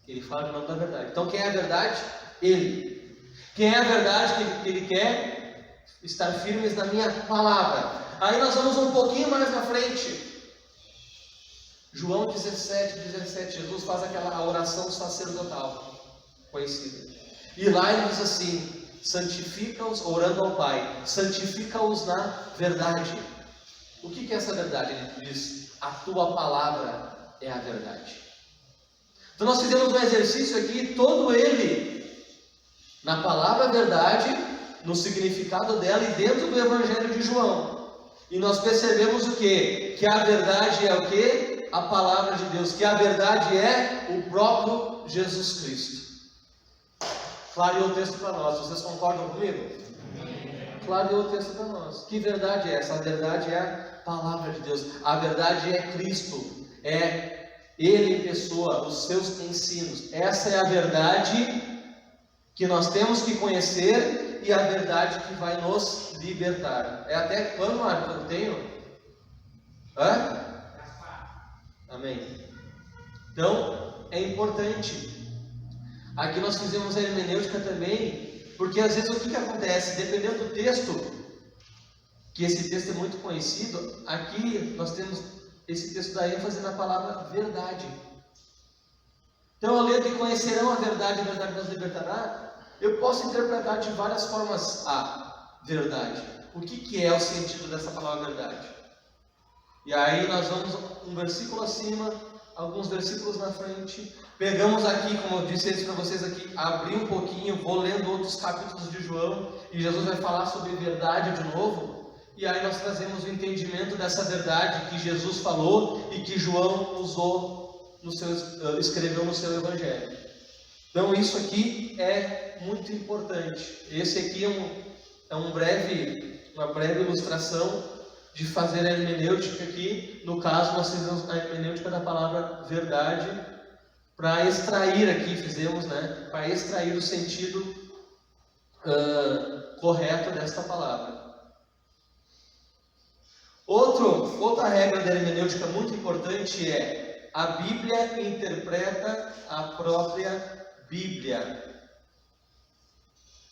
Ele fala de nome da verdade. Então quem é a verdade? Ele. Quem é a verdade que ele quer? Estar firmes na minha palavra. Aí nós vamos um pouquinho mais na frente. João 17, Jesus faz aquela oração sacerdotal conhecida. E lá ele diz assim: santifica-os, orando ao Pai, santifica-os na verdade. O que é essa verdade? Ele diz: a tua palavra é a verdade. Então nós fizemos um exercício aqui, todo ele na palavra verdade, no significado dela e dentro do Evangelho de João. E nós percebemos o quê? Que a verdade é o quê? A palavra de Deus. Que a verdade é o próprio Jesus Cristo. Clareou o texto para nós. Vocês concordam comigo? Clareou o texto para nós. Que verdade é essa? A verdade é a palavra de Deus. A verdade é Cristo. É Ele em pessoa, os seus ensinos. Essa é a verdade que nós temos que conhecer e a verdade que vai nos libertar. É até quando, Marco, eu tenho? Amém. Então, é importante. Aqui nós fizemos a hermenêutica também, porque às vezes o que acontece? Dependendo do texto, que esse texto é muito conhecido, aqui nós temos esse texto da ênfase na palavra verdade. Então, eu leio que conhecerão a verdade nos libertará. Eu posso interpretar de várias formas a verdade. O que é o sentido dessa palavra verdade? E aí nós vamos um versículo acima, alguns versículos na frente. Pegamos aqui, como eu disse antes para vocês aqui, abri um pouquinho, vou lendo outros capítulos de João, e Jesus vai falar sobre verdade de novo. E aí nós trazemos o entendimento dessa verdade que Jesus falou e que João usou escreveu no seu Evangelho. Então isso aqui é muito importante. Esse aqui é uma breve ilustração de fazer a hermenêutica aqui. No caso, nós fizemos a hermenêutica da palavra verdade para extrair aqui, para extrair o sentido correto desta palavra. Outra regra da hermenêutica muito importante é: a Bíblia interpreta a própria Bíblia.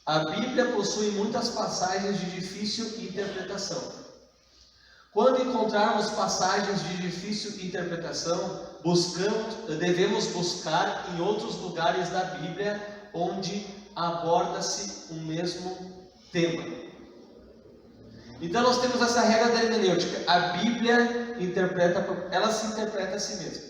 A Bíblia possui muitas passagens de difícil interpretação. Quando encontrarmos passagens de difícil interpretação, devemos buscar em outros lugares da Bíblia onde aborda-se o mesmo tema. Então nós temos essa regra da hermenêutica: a Bíblia ela se interpreta a si mesma.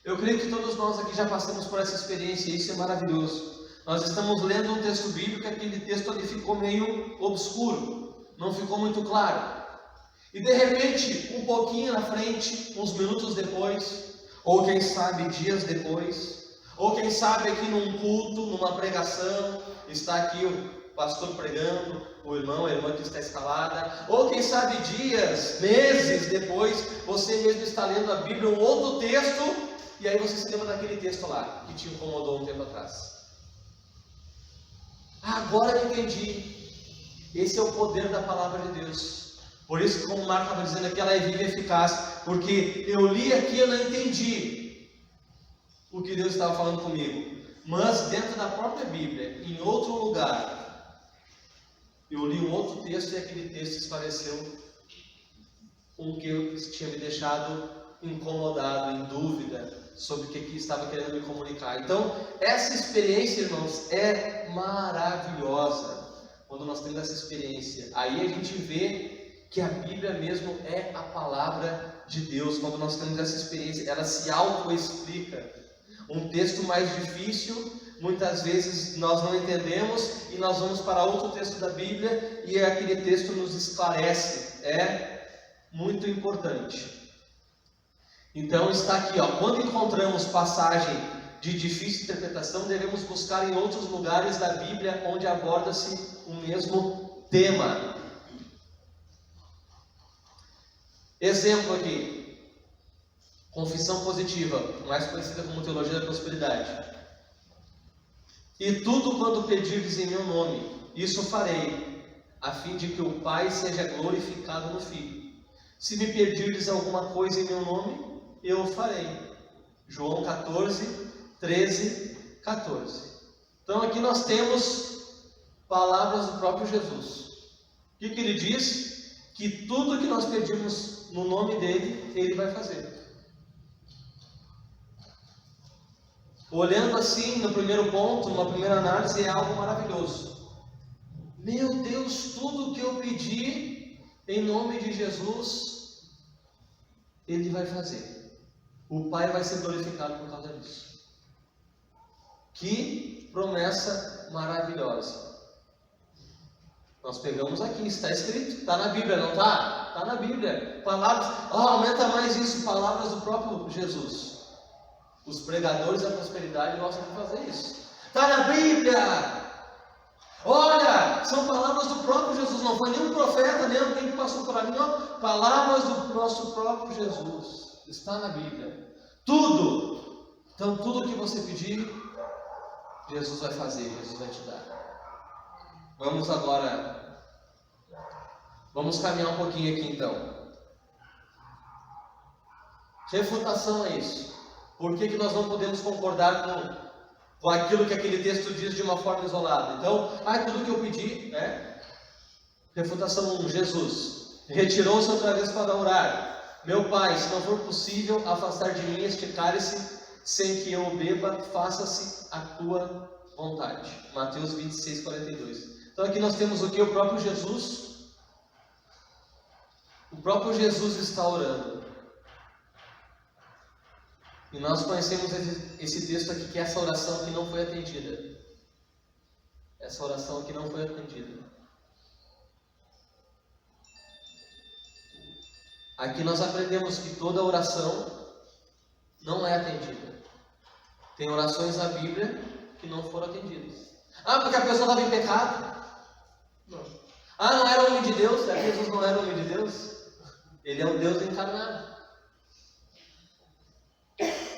Eu creio que todos nós aqui já passamos por essa experiência, e isso é maravilhoso. Nós estamos lendo um texto bíblico, aquele texto ali ficou meio obscuro, não ficou muito claro. E de repente, um pouquinho na frente, uns minutos depois, ou quem sabe dias depois, ou quem sabe aqui num culto, numa pregação, está aqui o pastor pregando, o irmão, a irmã que está escalada, ou quem sabe dias, meses depois, você mesmo está lendo a Bíblia, um outro texto, e aí você se lembra daquele texto lá, que te incomodou um tempo atrás. Agora eu entendi. Esse é o poder da palavra de Deus. Por isso, como o Marco estava dizendo aqui, ela é viva e eficaz, porque eu li aqui e eu não entendi o que Deus estava falando comigo. Mas dentro da própria Bíblia, em outro lugar, eu li um outro texto e aquele texto esclareceu o que eu tinha me deixado incomodado, em dúvida sobre o que estava querendo me comunicar. Então, essa experiência, irmãos, é maravilhosa, quando nós temos essa experiência, aí a gente vê que a Bíblia mesmo é a palavra de Deus. Quando nós temos essa experiência, ela se auto-explica. Um texto mais difícil, muitas vezes nós não entendemos e nós vamos para outro texto da Bíblia e aquele texto nos esclarece. É muito importante. Então está aqui, quando encontramos passagem de difícil interpretação, devemos buscar em outros lugares da Bíblia onde aborda-se o mesmo tema. Exemplo aqui, confissão positiva, mais conhecida como teologia da prosperidade. E tudo quanto pedirdes em meu nome, isso farei, a fim de que o Pai seja glorificado no Filho. Se me pedirdes alguma coisa em meu nome, eu o farei. João 14, 13, 14. Então aqui nós temos palavras do próprio Jesus. O que ele diz? Que tudo que nós pedimos no nome dele, ele vai fazer. Olhando assim, no primeiro ponto, numa primeira análise, é algo maravilhoso. Meu Deus, tudo que eu pedi em nome de Jesus, ele vai fazer. O Pai vai ser glorificado por causa disso. Que promessa maravilhosa. Nós pegamos aqui, está escrito, está na Bíblia, não está? Está na Bíblia. Palavras, aumenta mais isso, palavras do próprio Jesus. Os pregadores da prosperidade gostam de fazer isso. Está na Bíblia! Olha, são palavras do próprio Jesus, não foi nenhum profeta, nem alguém que passou por ali, não. Palavras do nosso próprio Jesus. Está na Bíblia. Tudo. Então, tudo que você pedir, Jesus vai fazer, Jesus vai te dar. Vamos agora, vamos caminhar um pouquinho aqui então. Refutação é isso. Por que nós não podemos concordar com aquilo que aquele texto diz de uma forma isolada? Então, tudo que eu pedi, refutação 1, Jesus retirou-se outra vez para orar. Meu Pai, se não for possível afastar de mim este cálice sem que eu o beba, faça-se a tua vontade. Mateus 26, 42. Então aqui nós temos o que? O próprio Jesus. O próprio Jesus está orando. E nós conhecemos esse texto aqui, que é essa oração que não foi atendida. Essa oração que não foi atendida. Aqui nós aprendemos que toda oração não é atendida. Tem orações na Bíblia que não foram atendidas. Porque a pessoa estava em pecado? Não. Não era homem de Deus? Jesus não era homem de Deus? Ele é um Deus encarnado.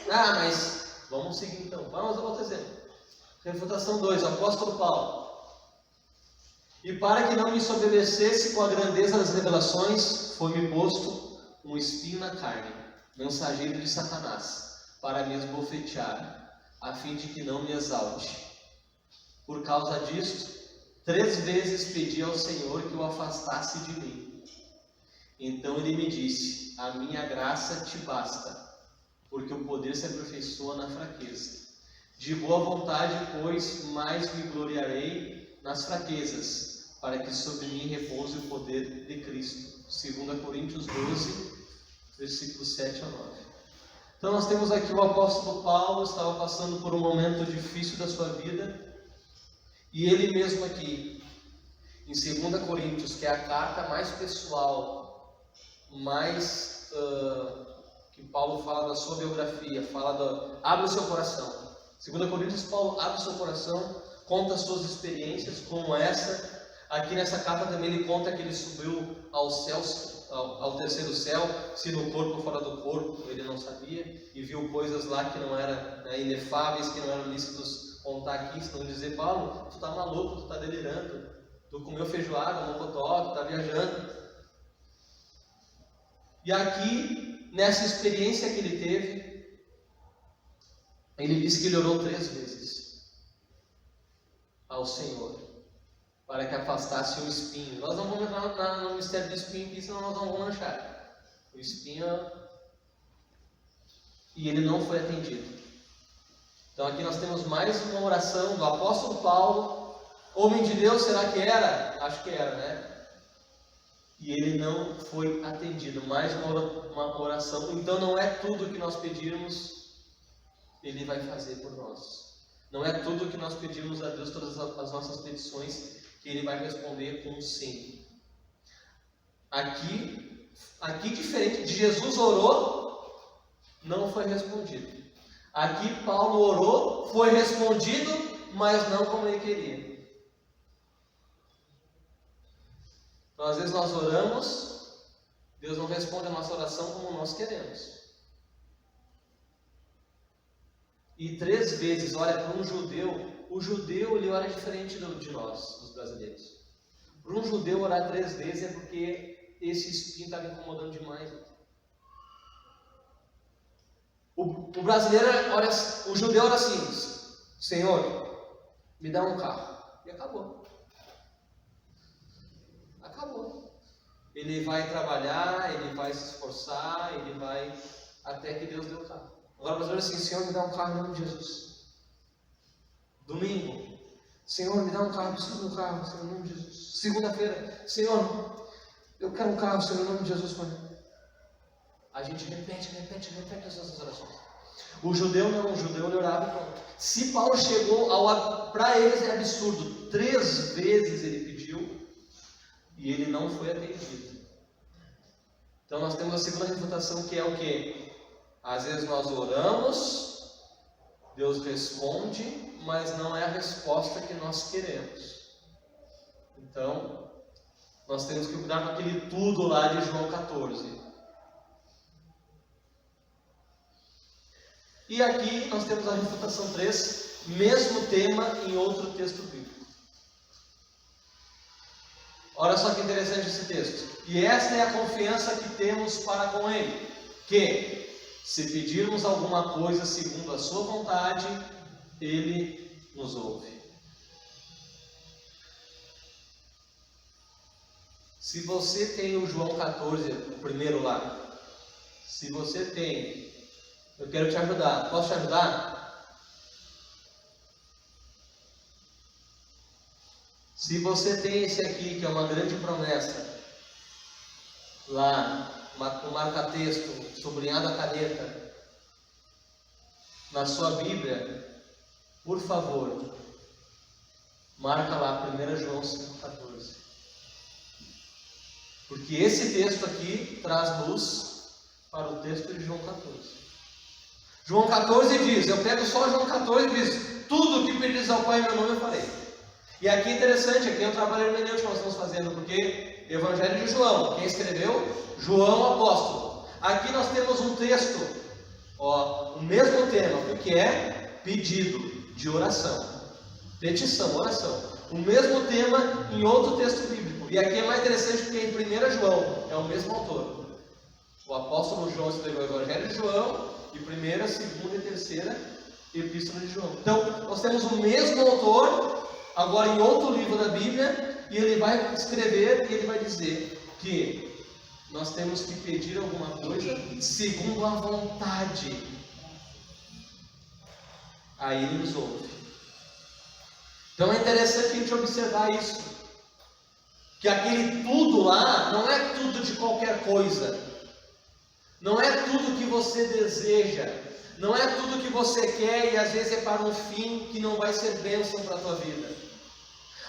Mas vamos seguir então. Vamos a outro exemplo. Refutação 2, apóstolo Paulo. E para que não me ensoberbecesse com a grandeza das revelações, foi-me posto um espinho na carne, mensageiro de Satanás, para me esbofetear, a fim de que não me exalte. Por causa disto, 3 vezes pedi ao Senhor que o afastasse de mim. Então ele me disse: a minha graça te basta, porque o poder se aperfeiçoa na fraqueza. De boa vontade, pois, mais me gloriarei nas fraquezas, para que sobre mim repouse o poder de Cristo. 2 Coríntios 12, versículos 7 a 9. Então nós temos aqui o apóstolo Paulo, estava passando por um momento difícil da sua vida, e ele mesmo aqui, em 2 Coríntios, que é a carta mais pessoal, mais... que Paulo fala da sua biografia, abre o seu coração. 2 Coríntios, Paulo abre o seu coração, conta as suas experiências, como essa. Aqui nessa carta também ele conta que ele subiu aos céus, ao terceiro céu, se no corpo ou fora do corpo, ele não sabia, e viu coisas lá que não eram inefáveis, que não eram lícitos contar aqui, senão dizer: Paulo, tu está maluco, tu está delirando, tu comeu feijoada, mocotó, tu está viajando. E aqui, nessa experiência que ele teve, ele disse que ele orou 3 vezes ao Senhor, para que afastasse o espinho. Nós não vamos entrar no mistério do espinho aqui, senão nós não vamos lanchar. O espinho, e ele não foi atendido. Então aqui nós temos mais uma oração do apóstolo Paulo, Homem de Deus, será que era? Acho que era, né? E ele não foi atendido. Mais uma oração. Então não é tudo que nós pedirmos, Ele vai fazer por nós. Não é tudo que nós pedimos a Deus, todas as nossas petições, que Ele vai responder com um sim. Aqui diferente de Jesus orou, não foi respondido. Aqui Paulo orou, foi respondido, mas não como ele queria. Então às vezes nós oramos, Deus não responde a nossa oração como nós queremos. E 3 vezes, olha, para um judeu, o judeu ele ora diferente de nós, dos brasileiros. Para um judeu orar 3 vezes é porque esse espinho estava incomodando demais. O brasileiro ora, o judeu ora assim: Senhor, me dá um carro. E acabou. Acabou. Ele vai trabalhar, ele vai se esforçar, ele vai até que Deus dê o carro. Agora o brasileiro assim: Senhor, me dá um carro em nome de Jesus. Domingo: Senhor, me dá um carro, preciso de um carro, Senhor, em nome de Jesus. Segunda-feira: Senhor, eu quero um carro, Senhor, em nome de Jesus. A gente repete as nossas orações. O judeu não, o judeu ele orava e pronto. Se Paulo chegou para eles é absurdo, 3 vezes ele pediu e ele não foi atendido. Então nós temos a segunda refutação, que é o quê? Às vezes nós oramos, Deus responde, mas não é a resposta que nós queremos. Então nós temos que cuidar com aquele tudo lá de João 14. E aqui nós temos a refutação 3, mesmo tema em outro texto bíblico. Olha só que interessante esse texto. E esta é a confiança que temos para com Ele, que, se pedirmos alguma coisa segundo a sua vontade, Ele nos ouve. Se você tem o João 14, o primeiro lá, se você tem... Eu quero te ajudar. Posso te ajudar? Se você tem esse aqui, que é uma grande promessa, lá, um marca-texto, sublinhado a caneta, na sua Bíblia, por favor, marca lá 1 João 5,14. Porque esse texto aqui traz luz para o texto de João 14. João 14 diz, eu pego só João 14 e diz, tudo o que pedis ao Pai em meu nome eu farei. E aqui é interessante, aqui é o trabalho hermenêutico que nós estamos fazendo, porque Evangelho de João, quem escreveu? João Apóstolo. Aqui nós temos um texto, o mesmo tema, o que é? Pedido de oração, petição, oração. O mesmo tema em outro texto bíblico. E aqui é mais interessante porque em 1 João é o mesmo autor. O apóstolo João escreveu o Evangelho de João, e 1ª, 2ª e 3ª Epístola de João. Então, nós temos o mesmo autor, agora em outro livro da Bíblia, e ele vai escrever e ele vai dizer que nós temos que pedir alguma coisa segundo a vontade. Aí ele nos ouve. Então é interessante a gente observar isso. Que aquele tudo lá não é tudo de qualquer coisa. Não é tudo que você deseja, não é tudo que você quer e às vezes é para um fim que não vai ser bênção para a tua vida.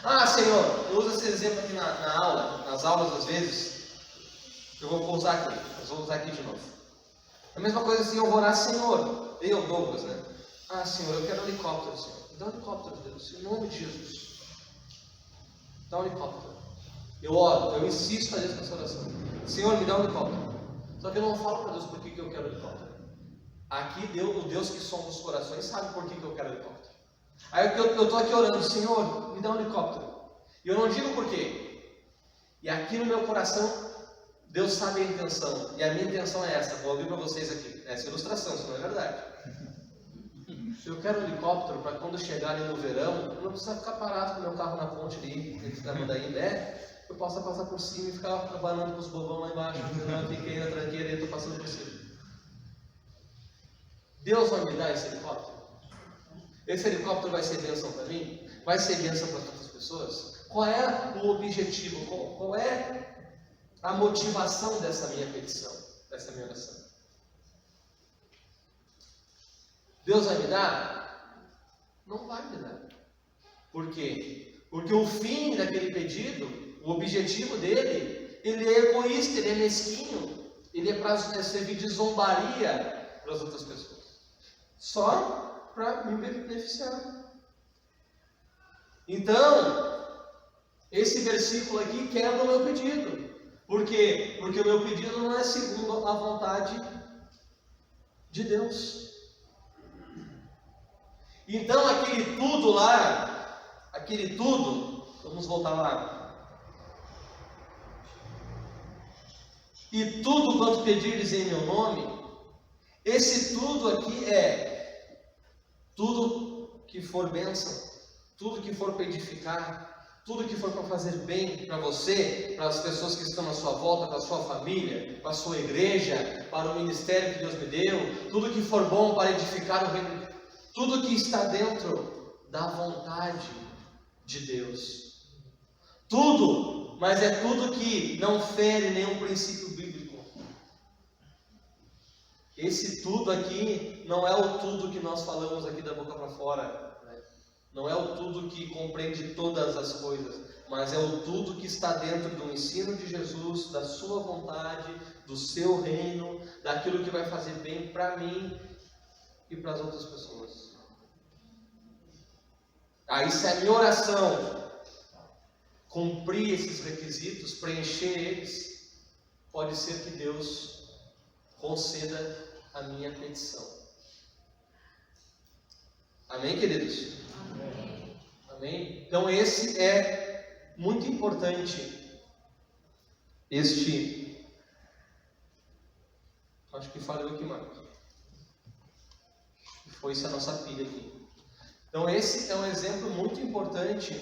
Ah, Senhor, eu uso esse exemplo aqui na aula, nas aulas às vezes, eu vou usar aqui, nós vamos usar aqui de novo. A mesma coisa assim, eu vou orar, Senhor, eu, Douglas, né? Ah, Senhor, eu quero um helicóptero, Senhor. Me dá um helicóptero, Deus, em nome de Jesus. Dá um helicóptero. Eu oro, eu insisto a Deus com essa oração. Senhor, me dá um helicóptero. Só que eu não falo para Deus por que eu quero helicóptero. Aqui o Deus que sonda os corações sabe por que eu quero helicóptero. Aí eu estou aqui orando, Senhor, me dá um helicóptero. E eu não digo por quê. E aqui no meu coração, Deus sabe a intenção. E a minha intenção é essa. Vou abrir para vocês aqui. Essa ilustração, isso não é verdade. Eu quero um helicóptero para quando chegar ali no verão, eu não precisa ficar parado com o meu carro na ponte ali, na Mandaí, né? Eu possa passar por cima e ficar trabalhando com os bobão lá embaixo. Eu fiquei na tranqueira e estou passando por cima. Deus vai me dar esse helicóptero? Esse helicóptero vai ser bênção para mim? Vai ser bênção para tantas pessoas? pessoas? Qual é o objetivo? Qual é a motivação dessa minha petição, dessa minha oração? Deus vai me dar? Não vai me dar. Por quê? Porque o fim daquele pedido, o objetivo dele, ele é egoísta, ele é mesquinho, ele é para servir de zombaria para as outras pessoas. Só para me beneficiar. Então, esse versículo aqui quebra o meu pedido. Por quê? Porque o meu pedido não é segundo a vontade de Deus. Então aquele tudo lá, vamos voltar lá. E tudo quanto pedires em meu nome, esse tudo aqui é tudo que for bênção, tudo que for para edificar, tudo que for para fazer bem para você, para as pessoas que estão à sua volta, para a sua família, para a sua igreja, para o ministério que Deus me deu, tudo que for bom para edificar o reino, tudo que está dentro da vontade de Deus. Tudo, mas é tudo que não fere nenhum princípio bíblico. Esse tudo aqui não é o tudo que nós falamos aqui da boca para fora. Não é o tudo que compreende todas as coisas, mas é o tudo que está dentro do ensino de Jesus, da sua vontade, do seu reino, daquilo que vai fazer bem para mim e para as outras pessoas. Aí, se a minha oração cumprir esses requisitos, preencher eles, pode ser que Deus conceda a minha petição. Amém, queridos? Amém. Amém? Então, esse é muito importante. Acho que falhou aqui, Marcos. Foi essa a nossa pilha aqui. Então esse é um exemplo muito importante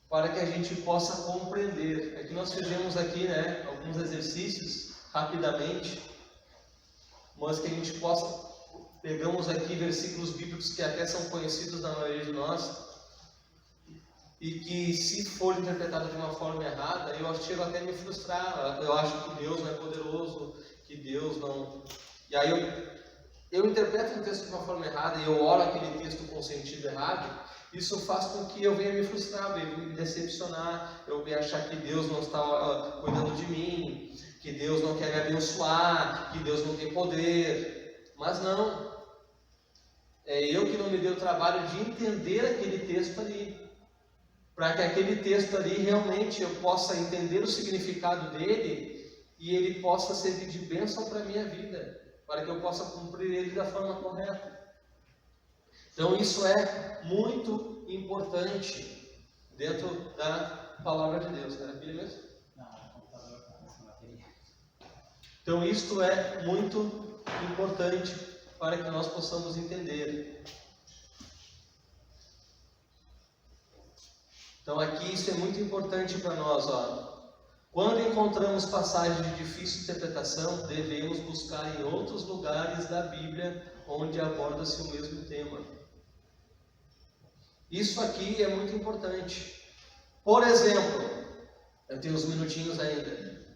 para que a gente possa compreender. Aqui nós fizemos aqui, alguns exercícios rapidamente, mas que a gente possa, pegamos aqui versículos bíblicos que até são conhecidos da maioria de nós, e que se for interpretado de uma forma errada, eu chego até a me frustrar. Eu acho que Deus não é poderoso, que Deus não... E aí eu interpreto o texto de uma forma errada e eu oro aquele texto com sentido errado. Isso faz com que eu venha me frustrar, venha me decepcionar, eu venha achar que Deus não está cuidando de mim, que Deus não quer me abençoar, que Deus não tem poder. Mas não, é eu que não me dei o trabalho de entender aquele texto ali, para que aquele texto ali realmente eu possa entender o significado dele e ele possa servir de bênção para a minha vida, para que eu possa cumprir ele da forma correta. Então isso é muito importante dentro da palavra de Deus. Era filho mesmo? Não, é computador, essa bateria. Então isto é muito importante para que nós possamos entender. Então aqui isso é muito importante para nós, Quando encontramos passagens de difícil interpretação, devemos buscar em outros lugares da Bíblia onde aborda-se o mesmo tema. Isso aqui é muito importante. Por exemplo, eu tenho uns minutinhos ainda.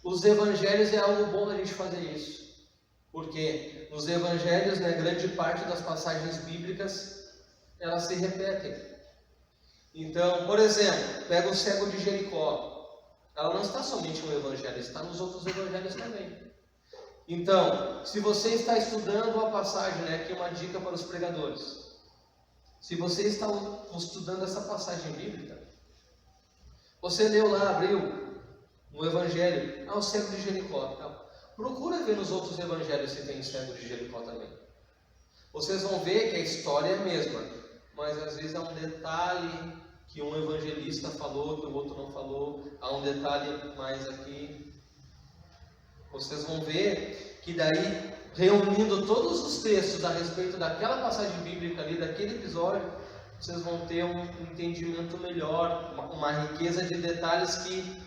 Os evangelhos é algo bom a gente fazer isso. Porque nos evangelhos, grande parte das passagens bíblicas, elas se repetem. Então, por exemplo, pega o cego de Jericó. Ela não está somente no evangelho, está nos outros evangelhos também. Então, se você está estudando a passagem, aqui uma dica para os pregadores. Se você está estudando essa passagem bíblica, você leu lá, abriu no evangelho, o cego de Jericó. Procura ver nos outros evangelhos se tem cego de Jericó também. Vocês vão ver que a história é a mesma, mas às vezes há um detalhe que um evangelista falou, que o outro não falou, há um detalhe mais aqui. Vocês vão ver que daí, reunindo todos os textos a respeito daquela passagem bíblica ali, daquele episódio, vocês vão ter um entendimento melhor, uma riqueza de detalhes que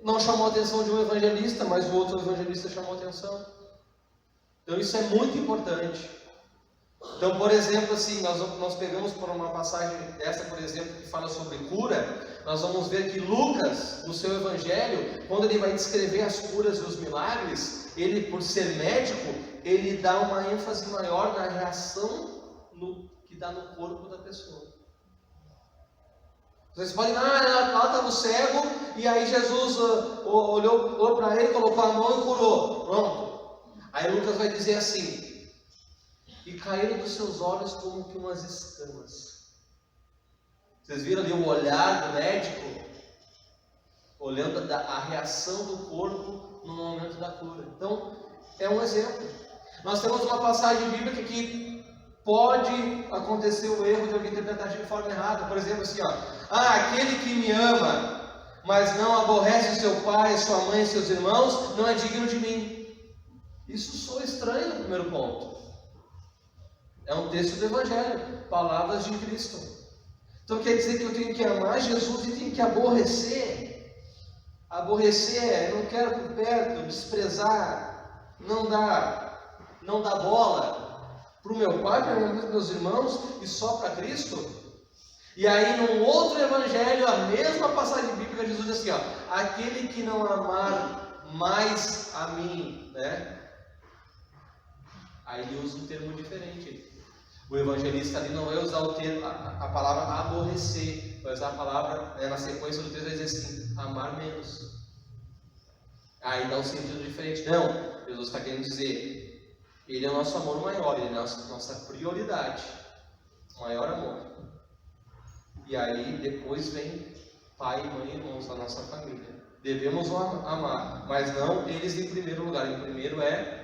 não chamou a atenção de um evangelista, mas o outro evangelista chamou a atenção. Então isso é muito importante. Então, por exemplo, assim, nós pegamos por uma passagem dessa, por exemplo, que fala sobre cura, nós vamos ver que Lucas, no seu evangelho, quando ele vai descrever as curas e os milagres, ele, por ser médico, ele dá uma ênfase maior na reação que dá no corpo da pessoa. Vocês podem, lá estava o cego, e aí Jesus olhou para ele, colocou a mão e curou. Pronto. Aí Lucas vai dizer assim: e caíram dos seus olhos como que umas escamas. Vocês viram ali o olhar do médico? Olhando a reação do corpo no momento da cura. Então, é um exemplo. Nós temos uma passagem bíblica que pode acontecer o erro de alguém interpretar de forma errada. Por exemplo, assim, aquele que me ama, mas não aborrece seu pai, sua mãe e seus irmãos, não é digno de mim. Isso soa estranho no primeiro ponto. É um texto do Evangelho, palavras de Cristo. Então quer dizer que eu tenho que amar Jesus e tenho que aborrecer. Aborrecer, eu não quero por perto, desprezar, não dar bola para o meu pai, para os meus irmãos e só para Cristo. E aí num outro evangelho, a mesma passagem bíblica, Jesus diz assim, aquele que não amar mais a mim, né? Aí ele usa um termo diferente. O evangelista ali não vai usar o termo, a palavra aborrecer, vai usar a palavra, na sequência do texto vai dizer assim, amar menos. Aí dá um sentido diferente. Não, Jesus está querendo dizer, ele é o nosso amor maior, ele é a nossa prioridade, maior amor. E aí depois vem pai, mãe e irmãos da nossa família. Devemos amar, mas não eles em primeiro lugar. Em primeiro é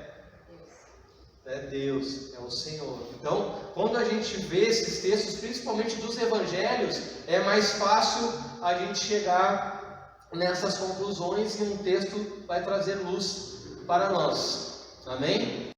Deus, é o Senhor. Então, quando a gente vê esses textos, principalmente dos evangelhos, é mais fácil a gente chegar nessas conclusões e um texto vai trazer luz para nós. Amém?